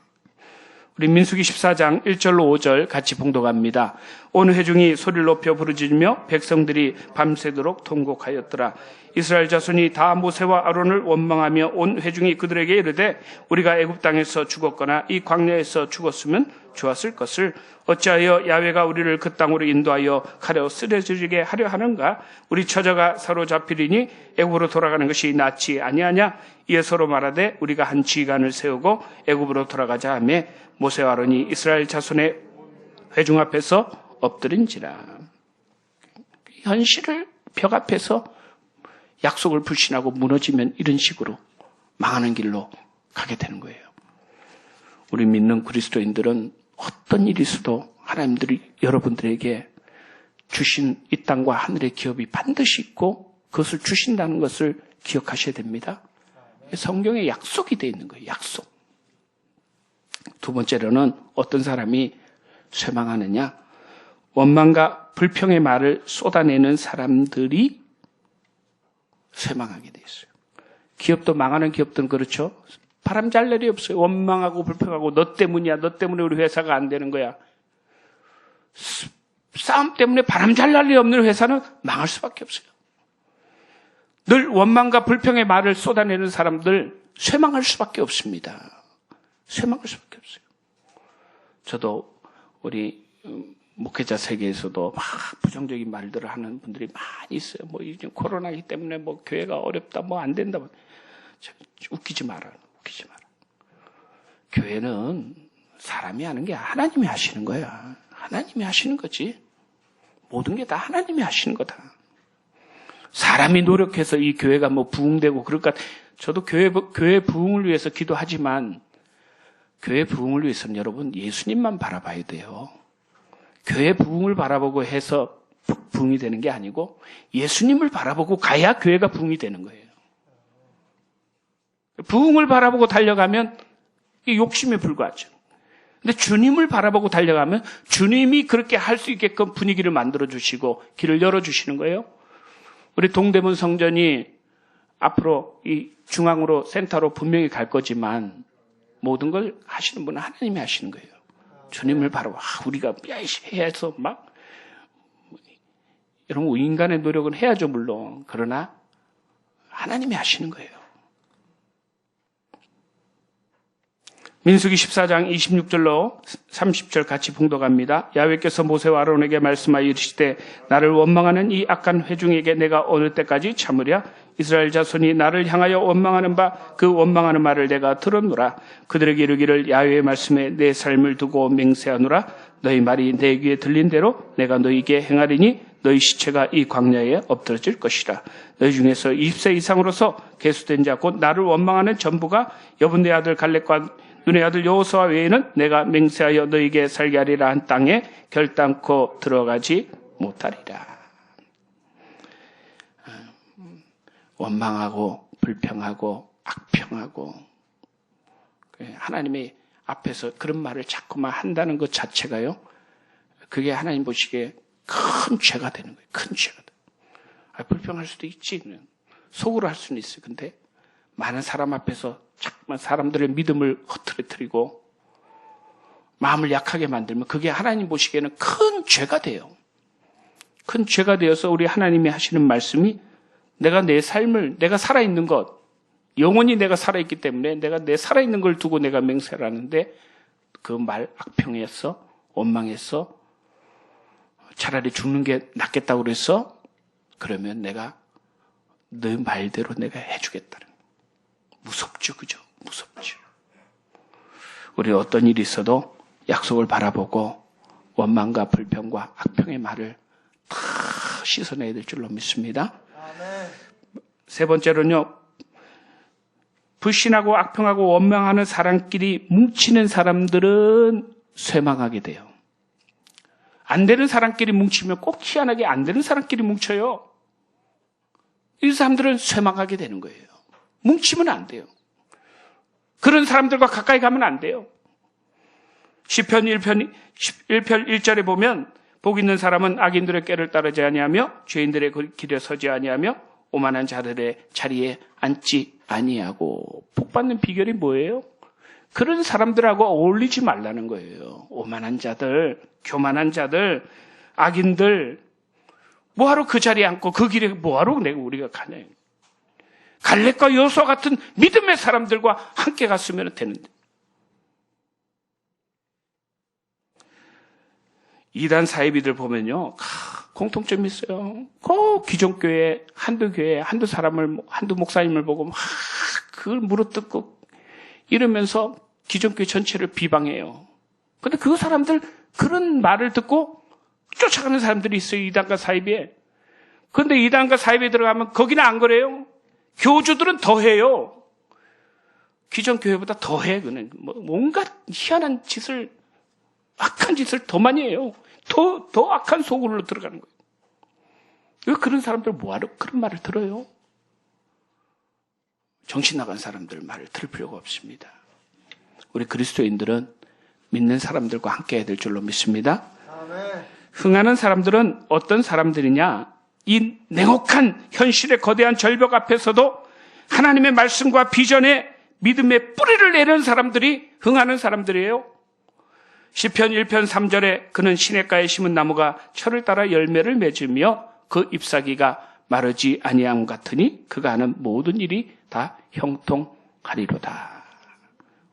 우리 민수기 14장 1절로 5절 같이 봉독합니다. 온 회중이 소리를 높여 부르짖으며 백성들이 밤새도록 통곡하였더라. 이스라엘 자손이 다 모세와 아론을 원망하며 온 회중이 그들에게 이르되 우리가 애굽 땅에서 죽었거나 이 광야에서 죽었으면 좋았을 것을 어찌하여 야훼가 우리를 그 땅으로 인도하여 가려 쓰러지게 하려 하는가? 우리 처자가 사로잡히리니 애굽으로 돌아가는 것이 낫지 아니하냐? 이에 서로 말하되 우리가 한 지휘관을 세우고 애굽으로 돌아가자 하며 모세와 아론이 이스라엘 자손의 회중 앞에서 엎드린지라. 현실을 벽 앞에서 약속을 불신하고 무너지면 이런 식으로 망하는 길로 가게 되는 거예요. 우리 믿는 그리스도인들은 어떤 일이 있어도 하나님들이 여러분들에게 주신 이 땅과 하늘의 기업이 반드시 있고 그것을 주신다는 것을 기억하셔야 됩니다. 성경에 약속이 되어 있는 거예요. 약속. 두 번째로는 어떤 사람이 쇠망하느냐? 원망과 불평의 말을 쏟아내는 사람들이 쇠망하게 돼 있어요. 기업도 망하는 기업들은 그렇죠. 바람 잘 날이 없어요. 원망하고 불평하고 너 때문이야. 너 때문에 우리 회사가 안 되는 거야. 싸움 때문에 바람 잘 날 리 없는 회사는 망할 수밖에 없어요. 늘 원망과 불평의 말을 쏟아내는 사람들 쇠망할 수밖에 없습니다. 쇠망할 수밖에 없어요. 저도 우리 목회자 세계에서도 막 부정적인 말들을 하는 분들이 많이 있어요. 뭐 이제 코로나이기 때문에 뭐 교회가 어렵다, 뭐 안 된다. 웃기지 마라. 웃기지 마라. 교회는 사람이 하는 게 하나님이 하시는 거야. 하나님이 하시는 거지. 모든 게 다 하나님이 하시는 거다. 사람이 노력해서 이 교회가 뭐 부흥되고 그럴까. 저도 교회 부흥을 위해서 기도하지만 교회 부흥을 위해서는 여러분 예수님만 바라봐야 돼요. 교회 부흥을 바라보고 해서 부흥이 되는 게 아니고 예수님을 바라보고 가야 교회가 부흥이 되는 거예요. 부흥을 바라보고 달려가면 이 욕심에 불과하죠. 근데 주님을 바라보고 달려가면 주님이 그렇게 할 수 있게끔 분위기를 만들어 주시고 길을 열어 주시는 거예요. 우리 동대문 성전이 앞으로 이 중앙으로 센터로 분명히 갈 거지만 모든 걸 하시는 분은 하나님이 하시는 거예요. 주님을 바라보고 우리가 해서 막 여러분 인간의 노력은 해야죠 물론. 그러나 하나님이 하시는 거예요. 민수기 14장 26절로 30절 같이 봉독합니다. 야훼께서 모세와 아론에게 말씀하여 이르시되 나를 원망하는 이 악한 회중에게 내가 어느 때까지 참으랴? 이스라엘 자손이 나를 향하여 원망하는 바 그 원망하는 말을 내가 들었노라. 그들에게 이르기를 야훼의 말씀에 내 삶을 두고 맹세하노라. 너희 말이 내 귀에 들린 대로 내가 너희에게 행하리니 너희 시체가 이 광야에 엎드러질 것이라. 너희 중에서 20세 이상으로서 계수된 자 곧 나를 원망하는 전부가 여분네 아들 갈렙과 눈의 아들 여호수아 외에는 내가 맹세하여 너희에게 살게 하리라 한 땅에 결단코 들어가지 못하리라. 원망하고 불평하고 악평하고 하나님의 앞에서 그런 말을 자꾸만 한다는 것 자체가요. 그게 하나님 보시기에 큰 죄가 되는 거예요. 큰 죄가 돼요. 불평할 수도 있지. 속으로 할 수는 있어요. 근데 많은 사람 앞에서 자꾸만 사람들의 믿음을 흐트러뜨리고 마음을 약하게 만들면 그게 하나님 보시기에는 큰 죄가 돼요. 큰 죄가 되어서 우리 하나님이 하시는 말씀이 내가 내 삶을, 내가 살아있는 것, 영원히 내가 살아있기 때문에 내가 내 살아있는 걸 두고 내가 맹세를 하는데 그 말 악평했어, 원망했어, 차라리 죽는 게 낫겠다고 그랬어? 그러면 내가 너 말대로 내가 해주겠다는 거예요. 무섭죠, 그죠? 무섭죠. 우리 어떤 일이 있어도 약속을 바라보고 원망과 불평과 악평의 말을 다 씻어내야 될 줄로 믿습니다. 세 번째로는요, 불신하고 악평하고 원망하는 사람끼리 뭉치는 사람들은 쇠망하게 돼요. 안 되는 사람끼리 뭉치면 꼭 희한하게 안 되는 사람끼리 뭉쳐요. 이 사람들은 쇠망하게 되는 거예요. 뭉치면 안 돼요. 그런 사람들과 가까이 가면 안 돼요. 시편 1편 1절에 보면 복 있는 사람은 악인들의 꾀를 따르지 아니하며 죄인들의 길에 서지 아니하며 오만한 자들의 자리에 앉지 아니하고. 복 받는 비결이 뭐예요? 그런 사람들하고 어울리지 말라는 거예요. 오만한 자들, 교만한 자들, 악인들 뭐하러 그 자리에 앉고 그 길에 뭐하러 우리가 가냐. 갈렙과 여호수아 같은 믿음의 사람들과 함께 갔으면 되는데. 이단 사이비들 보면요, 공통점이 있어요. 꼭 기존교회, 한두 사람을, 한두 목사님을 보고 막 그걸 물어뜯고 이러면서 기존교회 전체를 비방해요. 근데 그 사람들, 그런 말을 듣고 쫓아가는 사람들이 있어요, 이단과 사이비에. 근데 이단과 사이비에 들어가면 거기는 안 그래요. 교주들은 더 해요. 기존 교회보다 더 해. 그는 뭔가 희한한 짓을, 악한 짓을 더 많이 해요. 더 악한 속으로 들어가는 거예요. 왜 그런 사람들 뭐하러 그런 말을 들어요? 정신 나간 사람들 말을 들을 필요가 없습니다. 우리 그리스도인들은 믿는 사람들과 함께 해야 될 줄로 믿습니다. 아멘. 흥하는 사람들은 어떤 사람들이냐? 이 냉혹한 현실의 거대한 절벽 앞에서도 하나님의 말씀과 비전에 믿음의 뿌리를 내는 사람들이 흥하는 사람들이에요. 시편 1편 3절에 그는 시냇가에 심은 나무가 철을 따라 열매를 맺으며 그 잎사귀가 마르지 아니함 같으니 그가 하는 모든 일이 다 형통하리로다.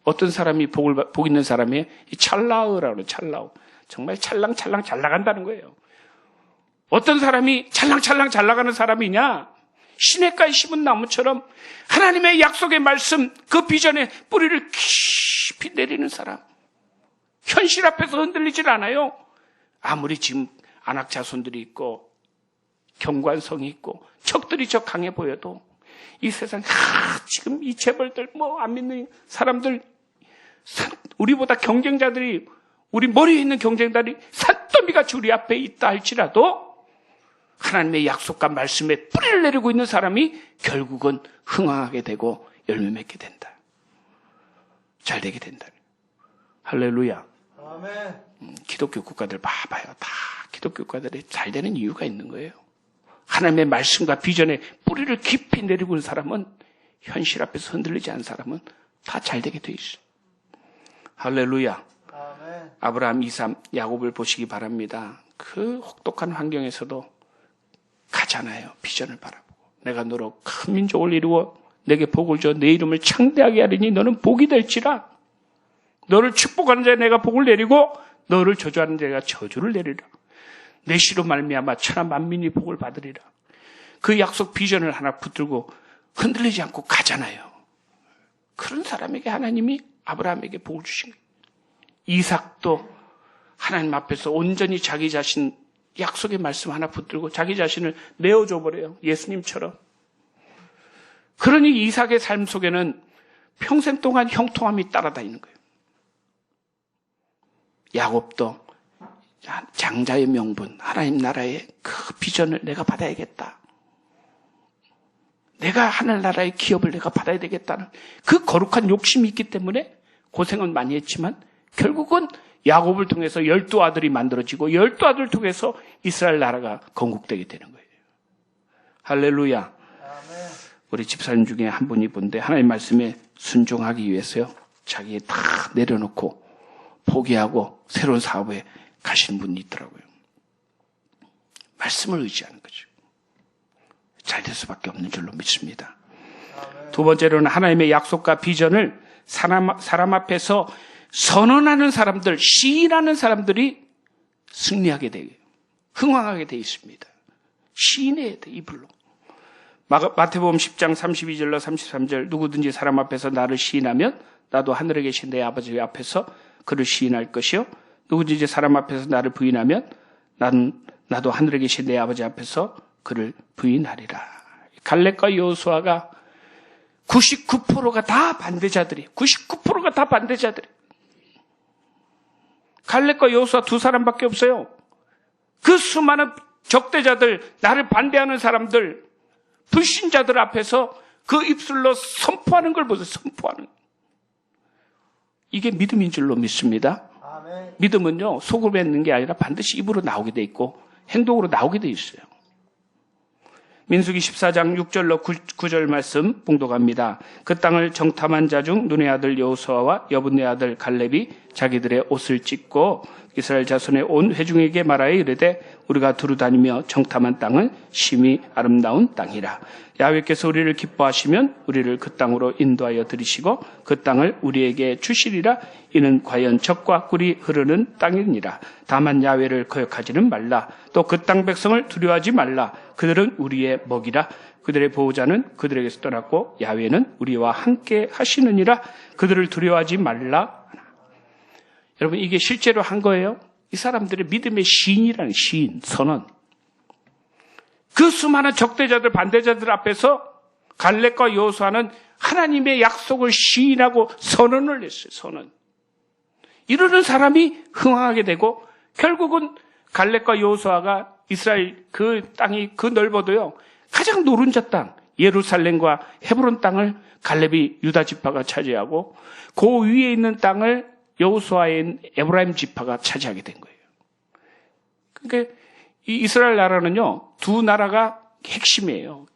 어떤 사람이 복 있는 사람이 찰나으라고 그래요. 찰나우. 정말 찰랑찰랑 잘 나간다는 거예요. 어떤 사람이 찰랑찰랑 잘 나가는 사람이냐? 시냇가에 심은 나무처럼 하나님의 약속의 말씀, 그 비전에 뿌리를 깊이 내리는 사람. 현실 앞에서 흔들리질 않아요. 아무리 지금 안악자손들이 있고 경관성이 있고 적들이 저 강해 보여도 이 세상 지금 이 재벌들 안 믿는 사람들 우리보다 경쟁자들이, 우리 머리에 있는 경쟁자들이 산더미같이 우리 앞에 있다 할지라도 하나님의 약속과 말씀에 뿌리를 내리고 있는 사람이 결국은 흥황하게 되고 열매 맺게 된다. 잘 되게 된다. 할렐루야. 기독교 국가들 봐봐요. 다 기독교 국가들이 잘 되는 이유가 있는 거예요. 하나님의 말씀과 비전에 뿌리를 깊이 내리고 있는 사람은, 현실 앞에서 흔들리지 않은 사람은 다 잘 되게 돼 있어요. 할렐루야. 아브라함, 이삭, 야곱을 보시기 바랍니다. 그 혹독한 환경에서도 가잖아요. 비전을 바라보고. 내가 너로 큰 민족을 이루어 내게 복을 줘 내 이름을 창대하게 하리니 너는 복이 될지라. 너를 축복하는 자에 내가 복을 내리고 너를 저주하는 자가 저주를 내리라. 내 시로 말미암아 천하 만민이 복을 받으리라. 그 약속 비전을 하나 붙들고 흔들리지 않고 가잖아요. 그런 사람에게 하나님이 아브라함에게 복을 주신 거예요. 이삭도 하나님 앞에서 온전히 자기 자신, 약속의 말씀 하나 붙들고 자기 자신을 내어줘 버려요. 예수님처럼. 그러니 이삭의 삶 속에는 평생 동안 형통함이 따라다니는 거예요. 야곱도 장자의 명분, 하나님 나라의 그 비전을 내가 받아야겠다. 내가 하늘나라의 기업을 내가 받아야 되겠다는 그 거룩한 욕심이 있기 때문에 고생은 많이 했지만 결국은 야곱을 통해서 12아들이 만들어지고 12아들을 통해서 이스라엘 나라가 건국되게 되는 거예요. 할렐루야. 우리 집사님 중에 한 분이 본데 하나님 말씀에 순종하기 위해서요. 자기 다 내려놓고 포기하고 새로운 사업에 가시는 분이 있더라고요. 말씀을 의지하는 거죠. 잘 될 수밖에 없는 줄로 믿습니다. 두 번째로는 하나님의 약속과 비전을 사람 앞에서 선언하는 사람들, 시인하는 사람들이 승리하게 되고 흥왕하게 되어 있습니다. 시인해야 돼, 이불로. 마태복음 10장 32절로 33절 누구든지 사람 앞에서 나를 시인하면 나도 하늘에 계신 내 아버지 앞에서 그를 시인할 것이요. 누구든지 사람 앞에서 나를 부인하면 나도 하늘에 계신 내 아버지 앞에서 그를 부인하리라. 갈렙과 여호수아가 99%가 다 반대자들이. 99%가 다 반대자들이. 갈렙과 여호수아 두 사람밖에 없어요. 그 수많은 적대자들, 나를 반대하는 사람들, 불신자들 앞에서 그 입술로 선포하는 걸 보세요. 선포하는. 이게 믿음인 줄로 믿습니다. 아멘. 믿음은요, 속으로 뱉는 게 아니라 반드시 입으로 나오게 돼 있고 행동으로 나오게 돼 있어요. 민수기 14장 6절로 9절 말씀 봉독합니다. 그 땅을 정탐한 자 중 눈의 아들 여호수아와 여분의 아들 갈렙이 자기들의 옷을 찢고 이스라엘 자손의 온 회중에게 말하여 이르되 우리가 두루 다니며 정탐한 땅은 심히 아름다운 땅이라. 야훼께서 우리를 기뻐하시면 우리를 그 땅으로 인도하여 들이시고 그 땅을 우리에게 주시리라. 이는 과연 적과 꿀이 흐르는 땅이니라. 다만 야훼를 거역하지는 말라. 또 그 땅 백성을 두려워하지 말라. 그들은 우리의 먹이라. 그들의 보호자는 그들에게서 떠났고 야훼는 우리와 함께 하시느니라. 그들을 두려워하지 말라. 여러분, 이게 실제로 한 거예요. 이 사람들의 믿음의 시인이라는 시인, 선언. 그 수많은 적대자들, 반대자들 앞에서 갈렙과 여호수아는 하나님의 약속을 시인하고 선언을 했어요. 선언. 이러는 사람이 흥황하게 되고 결국은 갈렙과 여호수아가 이스라엘 그 땅이 그 넓어도요. 가장 노른자 땅, 예루살렘과 헤브론 땅을 갈렙이 유다 지파가 차지하고 그 위에 있는 땅을 여호수아인 에브라임 지파가 차지하게 된 거예요. 그러니까 이 이스라엘 나라는요, 두 나라가 핵심이에요.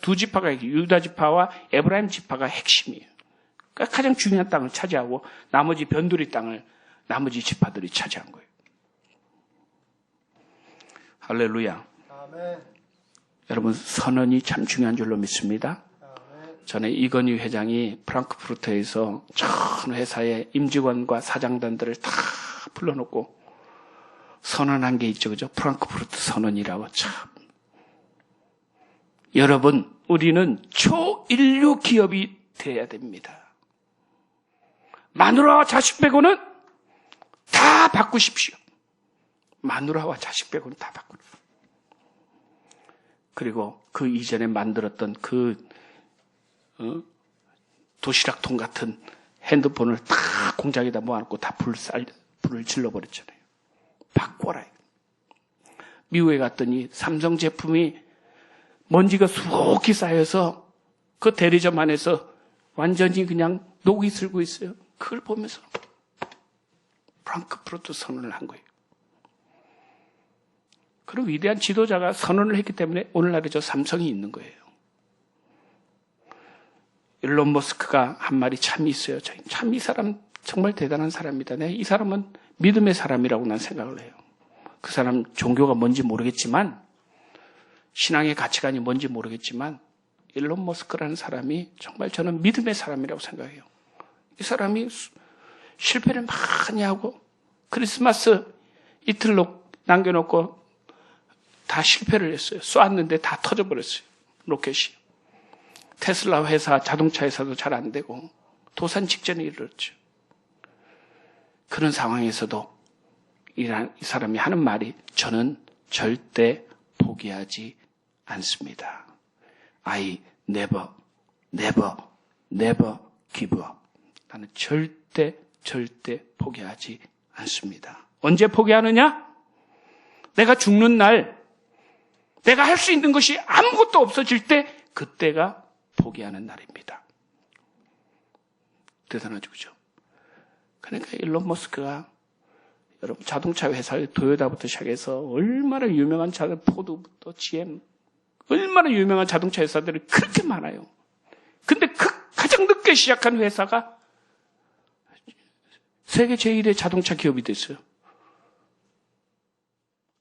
두 지파가 유다 지파와 에브라임 지파가 핵심이에요. 그러니까 가장 중요한 땅을 차지하고 나머지 변두리 땅을 나머지 지파들이 차지한 거예요. 할렐루야. 아멘. 여러분, 선언이 참 중요한 줄로 믿습니다. 전에 이건희 회장이 프랑크푸르트에서 전 회사의 임직원과 사장단들을 다 불러놓고 선언한 게 있죠. 그죠? 프랑크푸르트 선언이라고 참. 여러분, 우리는 초인류 기업이 돼야 됩니다. 마누라와 자식 빼고는 다 바꾸십시오. 마누라와 자식 빼고는 다 바꾸십시오. 그리고 그 이전에 만들었던 그 도시락통 같은 핸드폰을 다 공장에다 모아놓고 다 불을 질러버렸잖아요. 바꿔라. 미국에 갔더니 삼성 제품이 먼지가 수북히 쌓여서 그 대리점 안에서 완전히 그냥 녹이 슬고 있어요. 그걸 보면서 프랑크푸르트 선언을 한 거예요. 그런 위대한 지도자가 선언을 했기 때문에 오늘날에 저 삼성이 있는 거예요. 일론 머스크가 한 말이 참 있어요. 참 이 사람 정말 대단한 사람이다. 이 사람은 믿음의 사람이라고 난 생각을 해요. 그 사람 종교가 뭔지 모르겠지만, 신앙의 가치관이 뭔지 모르겠지만, 일론 머스크라는 사람이 정말 저는 믿음의 사람이라고 생각해요. 이 사람이 실패를 많이 하고 크리스마스 이틀로 남겨놓고 다 실패를 했어요. 쏘았는데 다 터져버렸어요. 로켓이. 테슬라 회사, 자동차 회사도 잘 안 되고 도산 직전에 이르렀죠. 그런 상황에서도 이 사람이 하는 말이 저는 절대 포기하지 않습니다. I never give up. 나는 절대 포기하지 않습니다. 언제 포기하느냐? 내가 죽는 날, 내가 할 수 있는 것이 아무것도 없어질 때, 그때가 포기하는 날입니다. 대단하죠, 그죠? 그러니까 일론 머스크가 여러분 자동차 회사의 도요타부터 시작해서 얼마나 유명한 포드부터 GM, 얼마나 유명한 자동차 회사들이 그렇게 많아요. 근데 가장 늦게 시작한 회사가 세계 제1의 자동차 기업이 됐어요.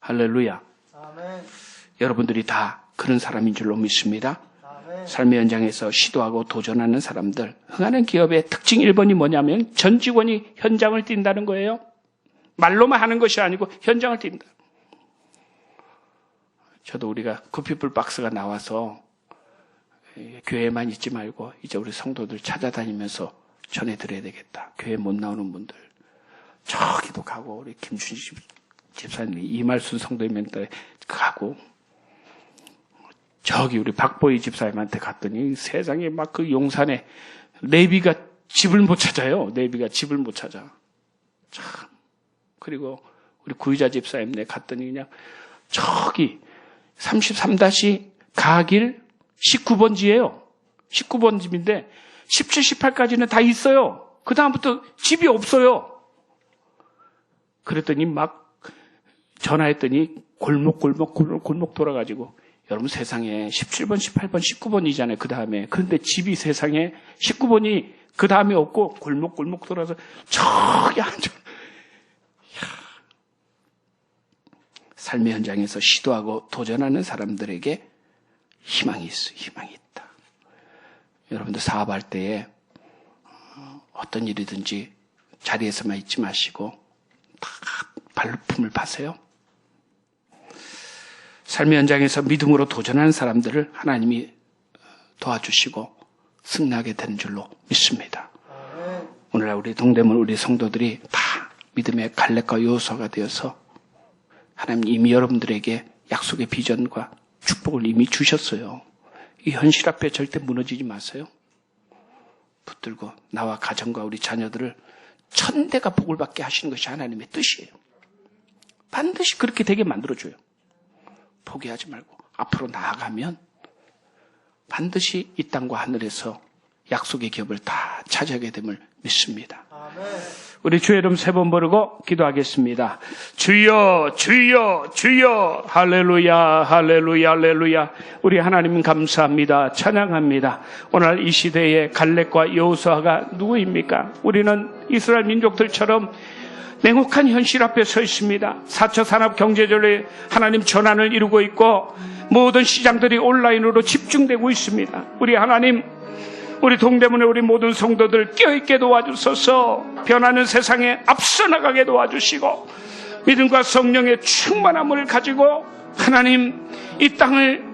할렐루야. 아멘. 여러분들이 다 그런 사람인 줄로 믿습니다. 아멘. 삶의 현장에서 시도하고 도전하는 사람들, 흥하는 기업의 특징 1번이 뭐냐면 전 직원이 현장을 뛴다는 거예요. 말로만 하는 것이 아니고 현장을 뛴다. 저도 우리가 굿피플 박스가 나와서 교회만 있지 말고 이제 우리 성도들 찾아다니면서 전해드려야 되겠다. 교회 못 나오는 분들 저기도 가고 우리 김준식 집사님 이말순 성도님한테 가고 저기 우리 박보희 집사님한테 갔더니 세상에 막 그 용산에 레비가 집을 못 찾아요. 레비가 집을 못 찾아. 참. 그리고 우리 구유자 집사님네 갔더니 그냥 저기 33-가길 19번지예요. 19번 집인데 17, 18까지는 다 있어요. 그 다음부터 집이 없어요. 그랬더니 막 전화했더니 골목 돌아가지고 여러분 세상에 17번, 18번, 19번이잖아요. 그 다음에. 그런데 집이 세상에 19번이 그 다음에 없고 골목 돌아서 저기 앉아. 삶의 현장에서 시도하고 도전하는 사람들에게 희망이 있어요. 희망이 있다. 여러분들 사업할 때에 어떤 일이든지 자리에서만 있지 마시고 다 발품을 파세요. 삶의 현장에서 믿음으로 도전하는 사람들을 하나님이 도와주시고 승리하게 되는 줄로 믿습니다. 오늘날 우리 동대문 우리 성도들이 다 믿음의 갈렙과 여호수아가 되어서 하나님 이미 여러분들에게 약속의 비전과 축복을 이미 주셨어요. 이 현실 앞에 절대 무너지지 마세요. 붙들고 나와 가정과 우리 자녀들을 천대가 복을 받게 하시는 것이 하나님의 뜻이에요. 반드시 그렇게 되게 만들어줘요. 포기하지 말고 앞으로 나아가면 반드시 이 땅과 하늘에서 약속의 기업을 다 차지하게 됨을 믿습니다. 아멘. 우리 주의 이름 3번 부르고 기도하겠습니다. 주여 주여 주여 할렐루야 할렐루야 할렐루야. 우리 하나님 감사합니다. 찬양합니다. 오늘 이 시대에 갈렙과 여호수아가 누구입니까? 우리는 이스라엘 민족들처럼 냉혹한 현실 앞에 서 있습니다. 4차 산업 경제적으로 하나님 전환을 이루고 있고 모든 시장들이 온라인으로 집중되고 있습니다. 우리 하나님, 우리 동대문의 우리 모든 성도들 깨어있게 도와주소서. 변하는 세상에 앞서 나가게 도와주시고 믿음과 성령의 충만함을 가지고 하나님 이 땅을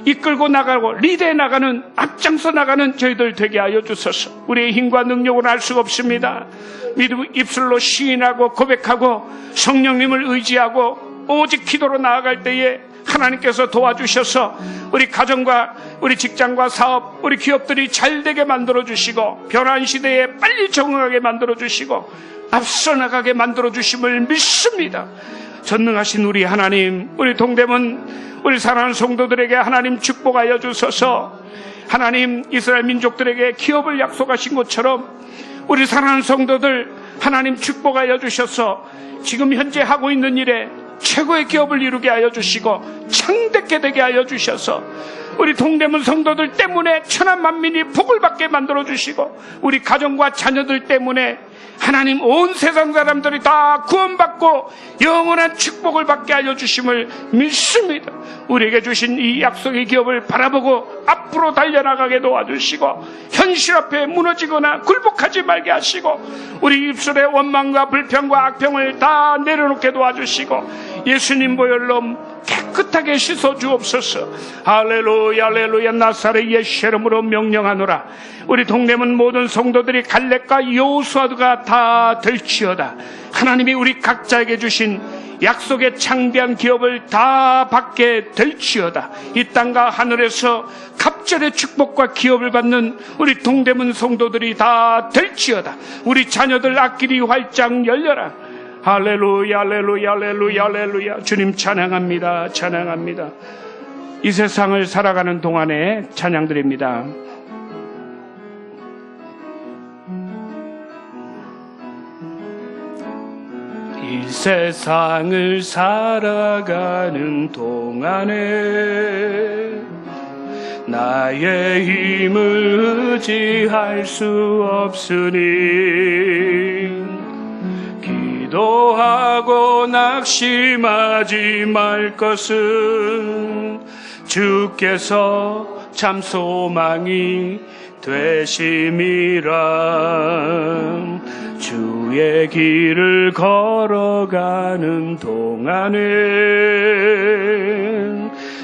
이끌고 나가고 리드해 나가는 앞장서 나가는 저희들 되게 하여 주소서. 우리의 힘과 능력으로는 알 수가 없습니다. 믿음 입술로 시인하고 고백하고 성령님을 의지하고 오직 기도로 나아갈 때에 하나님께서 도와주셔서 우리 가정과 우리 직장과 사업, 우리 기업들이 잘 되게 만들어주시고 변화한 시대에 빨리 적응하게 만들어주시고 앞서 나가게 만들어주심을 믿습니다. 전능하신 우리 하나님, 우리 동대문 우리 사랑하는 성도들에게 하나님 축복하여 주소서. 하나님 이스라엘 민족들에게 기업을 약속하신 것처럼 우리 사랑하는 성도들 하나님 축복하여 주셔서 지금 현재 하고 있는 일에 최고의 기업을 이루게 하여 주시고 창대케 되게 하여 주셔서 우리 동대문 성도들 때문에 천하 만민이 복을 받게 만들어 주시고 우리 가정과 자녀들 때문에 하나님 온 세상 사람들이 다 구원받고 영원한 축복을 받게 하여 주심을 믿습니다. 우리에게 주신 이 약속의 기업을 바라보고 앞으로 달려나가게 도와주시고 현실 앞에 무너지거나 굴복하지 말게 하시고 우리 입술의 원망과 불평과 악평을 다 내려놓게 도와주시고 예수님 보혈로 깨끗하게 씻어 주옵소서. 할렐루야 할렐루야. 나사렛 예수 이름으로 명령하노라. 우리 동대문 모든 성도들이 갈렙과 여호수아가 다 될지어다. 하나님이 우리 각자에게 주신 약속의 창대한 기업을 다 받게 될지어다. 이 땅과 하늘에서 갑절의 축복과 기업을 받는 우리 동대문 성도들이 다 될지어다. 우리 자녀들 앞길이 활짝 열려라. 할렐루야 할렐루야 할렐루야 할렐루야. 주님 찬양합니다. 찬양합니다. 이 세상을 살아가는 동안에 찬양드립니다. 이 세상을 살아가는 동안에 나의 힘을 의지할 수 없으니 기도하고 낙심하지 말 것은 주께서 참 소망이 되심이라. 주의 길을 걸어가는 동안에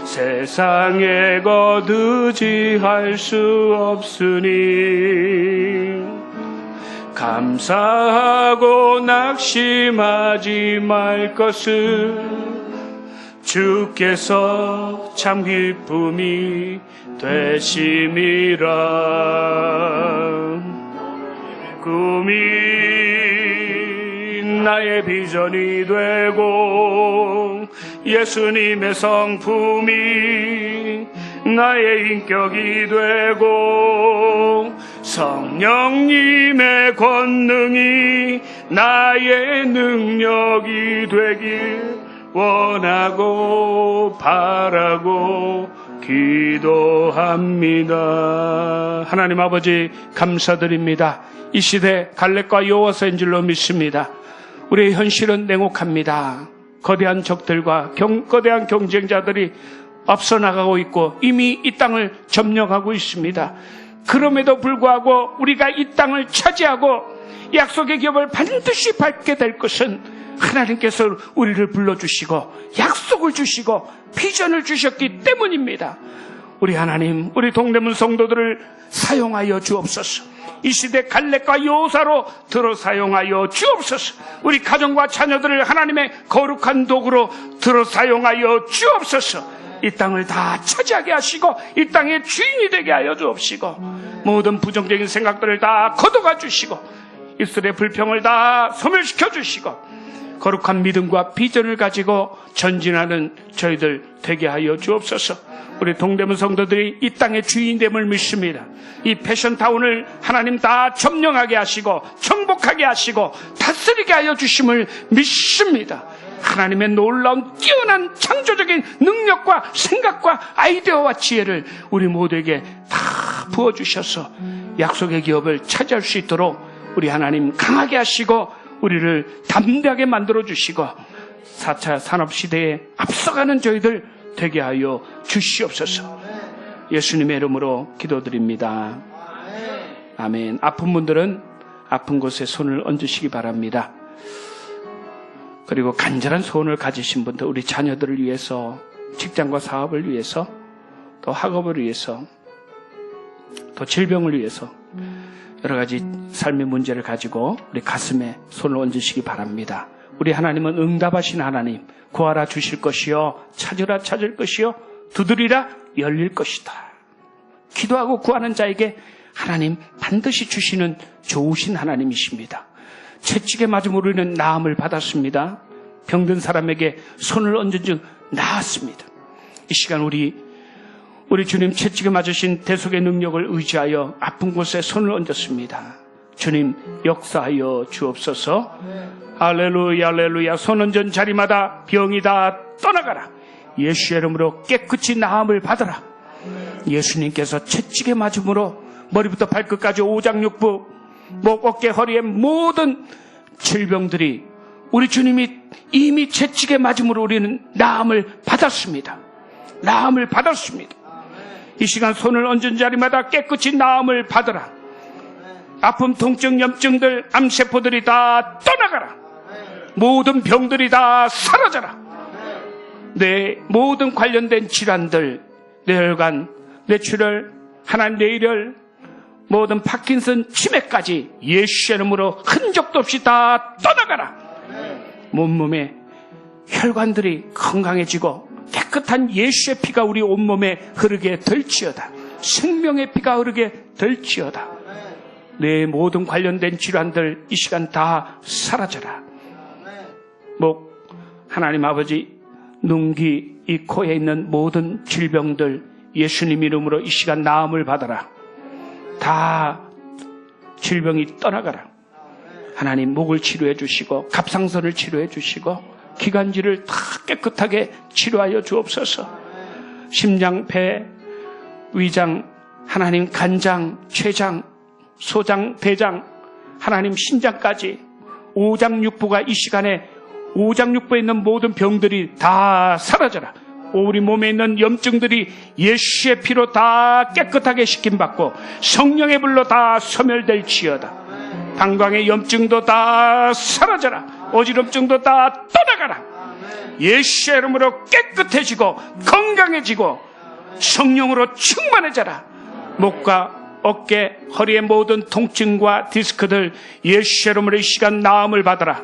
세상에 거두지할 수 없으니 감사하고 낙심하지 말 것은 주께서 참 기쁨이 되심이라. 꿈이 나의 비전이 되고 예수님의 성품이 나의 인격이 되고 성령님의 권능이 나의 능력이 되길 원하고 바라고 기도합니다. 하나님 아버지 감사드립니다. 이 시대 갈렙과 여호수아인 줄로 믿습니다. 우리의 현실은 냉혹합니다. 거대한 적들과 거대한 경쟁자들이 앞서 나가고 있고 이미 이 땅을 점령하고 있습니다. 그럼에도 불구하고 우리가 이 땅을 차지하고 약속의 기업을 반드시 밟게 될 것은 하나님께서 우리를 불러주시고 약속을 주시고 비전을 주셨기 때문입니다. 우리 하나님, 우리 동대문 성도들을 사용하여 주옵소서. 이 시대 갈렙과 여호수아로 들어 사용하여 주옵소서. 우리 가정과 자녀들을 하나님의 거룩한 도구로 들어 사용하여 주옵소서. 이 땅을 다 차지하게 하시고 이 땅의 주인이 되게 하여 주옵시고 모든 부정적인 생각들을 다 걷어가 주시고 입술의 불평을 다 소멸시켜 주시고 거룩한 믿음과 비전을 가지고 전진하는 저희들 되게 하여 주옵소서. 우리 동대문 성도들이 이 땅의 주인됨을 믿습니다. 이 패션타운을 하나님 다 점령하게 하시고 정복하게 하시고 다스리게 하여 주심을 믿습니다. 하나님의 놀라운 뛰어난 창조적인 능력과 생각과 아이디어와 지혜를 우리 모두에게 다 부어주셔서 약속의 기업을 차지할 수 있도록 우리 하나님 강하게 하시고 우리를 담대하게 만들어주시고 4차 산업시대에 앞서가는 저희들 되게 하여 주시옵소서. 예수님의 이름으로 기도드립니다. 아멘. 아픈 분들은 아픈 곳에 손을 얹으시기 바랍니다. 그리고 간절한 소원을 가지신 분들, 우리 자녀들을 위해서, 직장과 사업을 위해서, 또 학업을 위해서, 또 질병을 위해서 여러 가지 삶의 문제를 가지고 우리 가슴에 손을 얹으시기 바랍니다. 우리 하나님은 응답하신 하나님, 구하라 주실 것이요, 찾으라 찾을 것이요, 두드리라 열릴 것이다. 기도하고 구하는 자에게 하나님 반드시 주시는 좋으신 하나님이십니다. 채찍에 맞음 우리는 나음을 받았습니다. 병든 사람에게 손을 얹은 즉 나았습니다. 이 시간 우리 주님 채찍에 맞으신 대속의 능력을 의지하여 아픈 곳에 손을 얹었습니다. 주님 역사하여 주옵소서. 할렐루야 할렐루야. 손 얹은 자리마다 병이 다 떠나가라. 예수의 이름으로 깨끗이 나음을 받아라. 예수님께서 채찍에 맞음으로 머리부터 발끝까지 오장육부, 목, 어깨, 허리의 모든 질병들이 우리 주님이 이미 채찍에 맞음으로 우리는 나음을 받았습니다. 나음을 받았습니다. 이 시간 손을 얹은 자리마다 깨끗이 나음을 받으라. 아픔, 통증, 염증들, 암세포들이 다 떠나가라. 모든 병들이 다 사라져라. 내 모든 관련된 질환들, 뇌혈관, 뇌출혈, 하나님 뇌일혈, 모든 파킨슨 치매까지 예수의 이름으로 흔적도 없이 다 떠나가라. 몸몸에 혈관들이 건강해지고 깨끗한 예수의 피가 우리 온몸에 흐르게 될지어다. 생명의 피가 흐르게 될지어다. 내 모든 관련된 질환들 이 시간 다 사라져라. 목, 하나님 아버지, 눈기, 이 코에 있는 모든 질병들 예수님 이름으로 이 시간 나음을 받아라. 다 질병이 떠나가라. 하나님 목을 치료해 주시고 갑상선을 치료해 주시고 기관지를 다 깨끗하게 치료하여 주옵소서. 심장, 배, 위장, 하나님 간장, 췌장, 소장, 대장, 하나님 신장까지 오장육부가 이 시간에 오장육부에 있는 모든 병들이 다 사라져라. 우리 몸에 있는 염증들이 예수의 피로 다 깨끗하게 씻김받고 성령의 불로 다 소멸될지어다. 방광의 염증도 다 사라져라. 어지럼증도 다 떠나가라. 예수의 이름으로 깨끗해지고 건강해지고 성령으로 충만해져라. 목과 어깨, 허리의 모든 통증과 디스크들 예수의 이름으로 이 시간 나음을 받아라.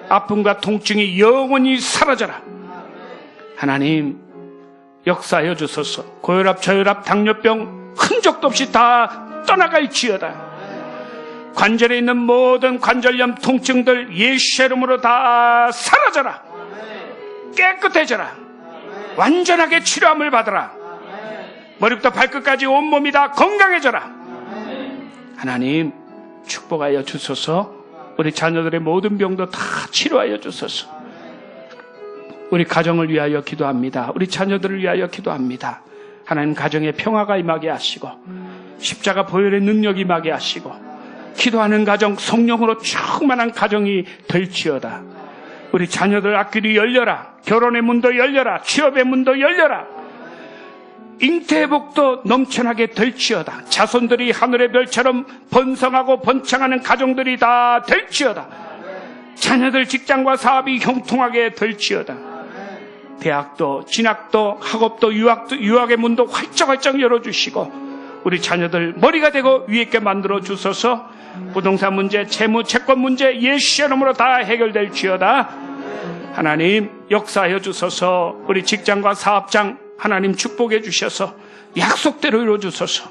아픔과 통증이 영원히 사라져라. 하나님 역사하여 주소서. 고혈압, 저혈압, 당뇨병 흔적도 없이 다 떠나갈지어다. 관절에 있는 모든 관절염 통증들 예수의 이름으로 다 사라져라. 깨끗해져라. 완전하게 치료함을 받아라. 머리부터 발끝까지 온몸이 다 건강해져라. 하나님 축복하여 주소서. 우리 자녀들의 모든 병도 다 치료하여 주소서. 우리 가정을 위하여 기도합니다. 우리 자녀들을 위하여 기도합니다. 하나님 가정에 평화가 임하게 하시고 십자가 보혈의 능력이 임하게 하시고 기도하는 가정 성령으로 충만한 가정이 될지어다. 우리 자녀들 앞길이 열려라. 결혼의 문도 열려라. 취업의 문도 열려라. 잉태복도 넘쳐나게 될지어다. 자손들이 하늘의 별처럼 번성하고 번창하는 가정들이 다 될지어다. 자녀들 직장과 사업이 형통하게 될지어다. 대학도 진학도 학업도 유학의 문도 활짝활짝 열어주시고 우리 자녀들 머리가 되고 위에 있게 만들어 주소서. 부동산 문제, 채무, 채권 문제 예수의 이름으로 다 해결될지어다. 하나님 역사하여 주소서. 우리 직장과 사업장 하나님 축복해 주셔서 약속대로 이루어 주소서.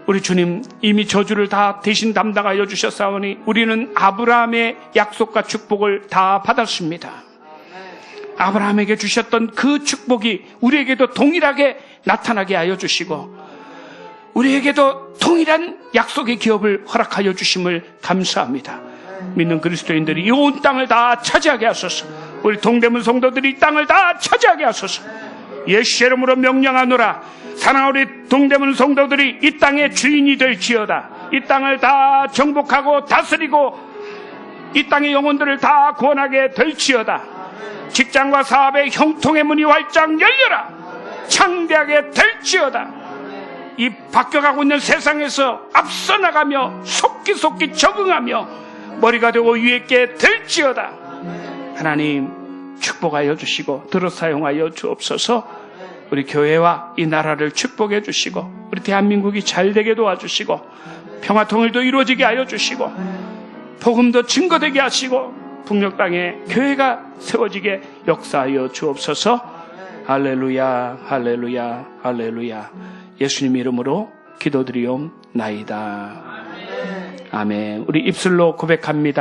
우리 주님 이미 저주를 다 대신 담당하여 주셨사오니 우리는 아브라함의 약속과 축복을 다 받았습니다. 아브라함에게 주셨던 그 축복이 우리에게도 동일하게 나타나게 하여 주시고 우리에게도 동일한 약속의 기업을 허락하여 주심을 감사합니다. 믿는 그리스도인들이 이 온 땅을 다 차지하게 하소서. 우리 동대문 성도들이 이 땅을 다 차지하게 하소서. 예수의 이름으로 명령하노라. 사랑하는 우리 동대문 성도들이 이 땅의 주인이 될지어다. 이 땅을 다 정복하고 다스리고 이 땅의 영혼들을 다 구원하게 될지어다. 직장과 사업의 형통의 문이 활짝 열려라. 창대하게 될지어다. 이 바뀌어가고 있는 세상에서 앞서 나가며 속기속기 적응하며 머리가 되고 위에 있게 될지어다. 하나님 축복하여 주시고 들어 사용하여 주옵소서. 우리 교회와 이 나라를 축복해 주시고 우리 대한민국이 잘되게 도와주시고 평화통일도 이루어지게 하여 주시고 복음도 증거되게 하시고 북녘 땅에 교회가 세워지게 역사하여 주옵소서. 할렐루야, 할렐루야, 할렐루야. 예수님 이름으로 기도드리옵나이다. 아멘. 우리 입술로 고백합니다.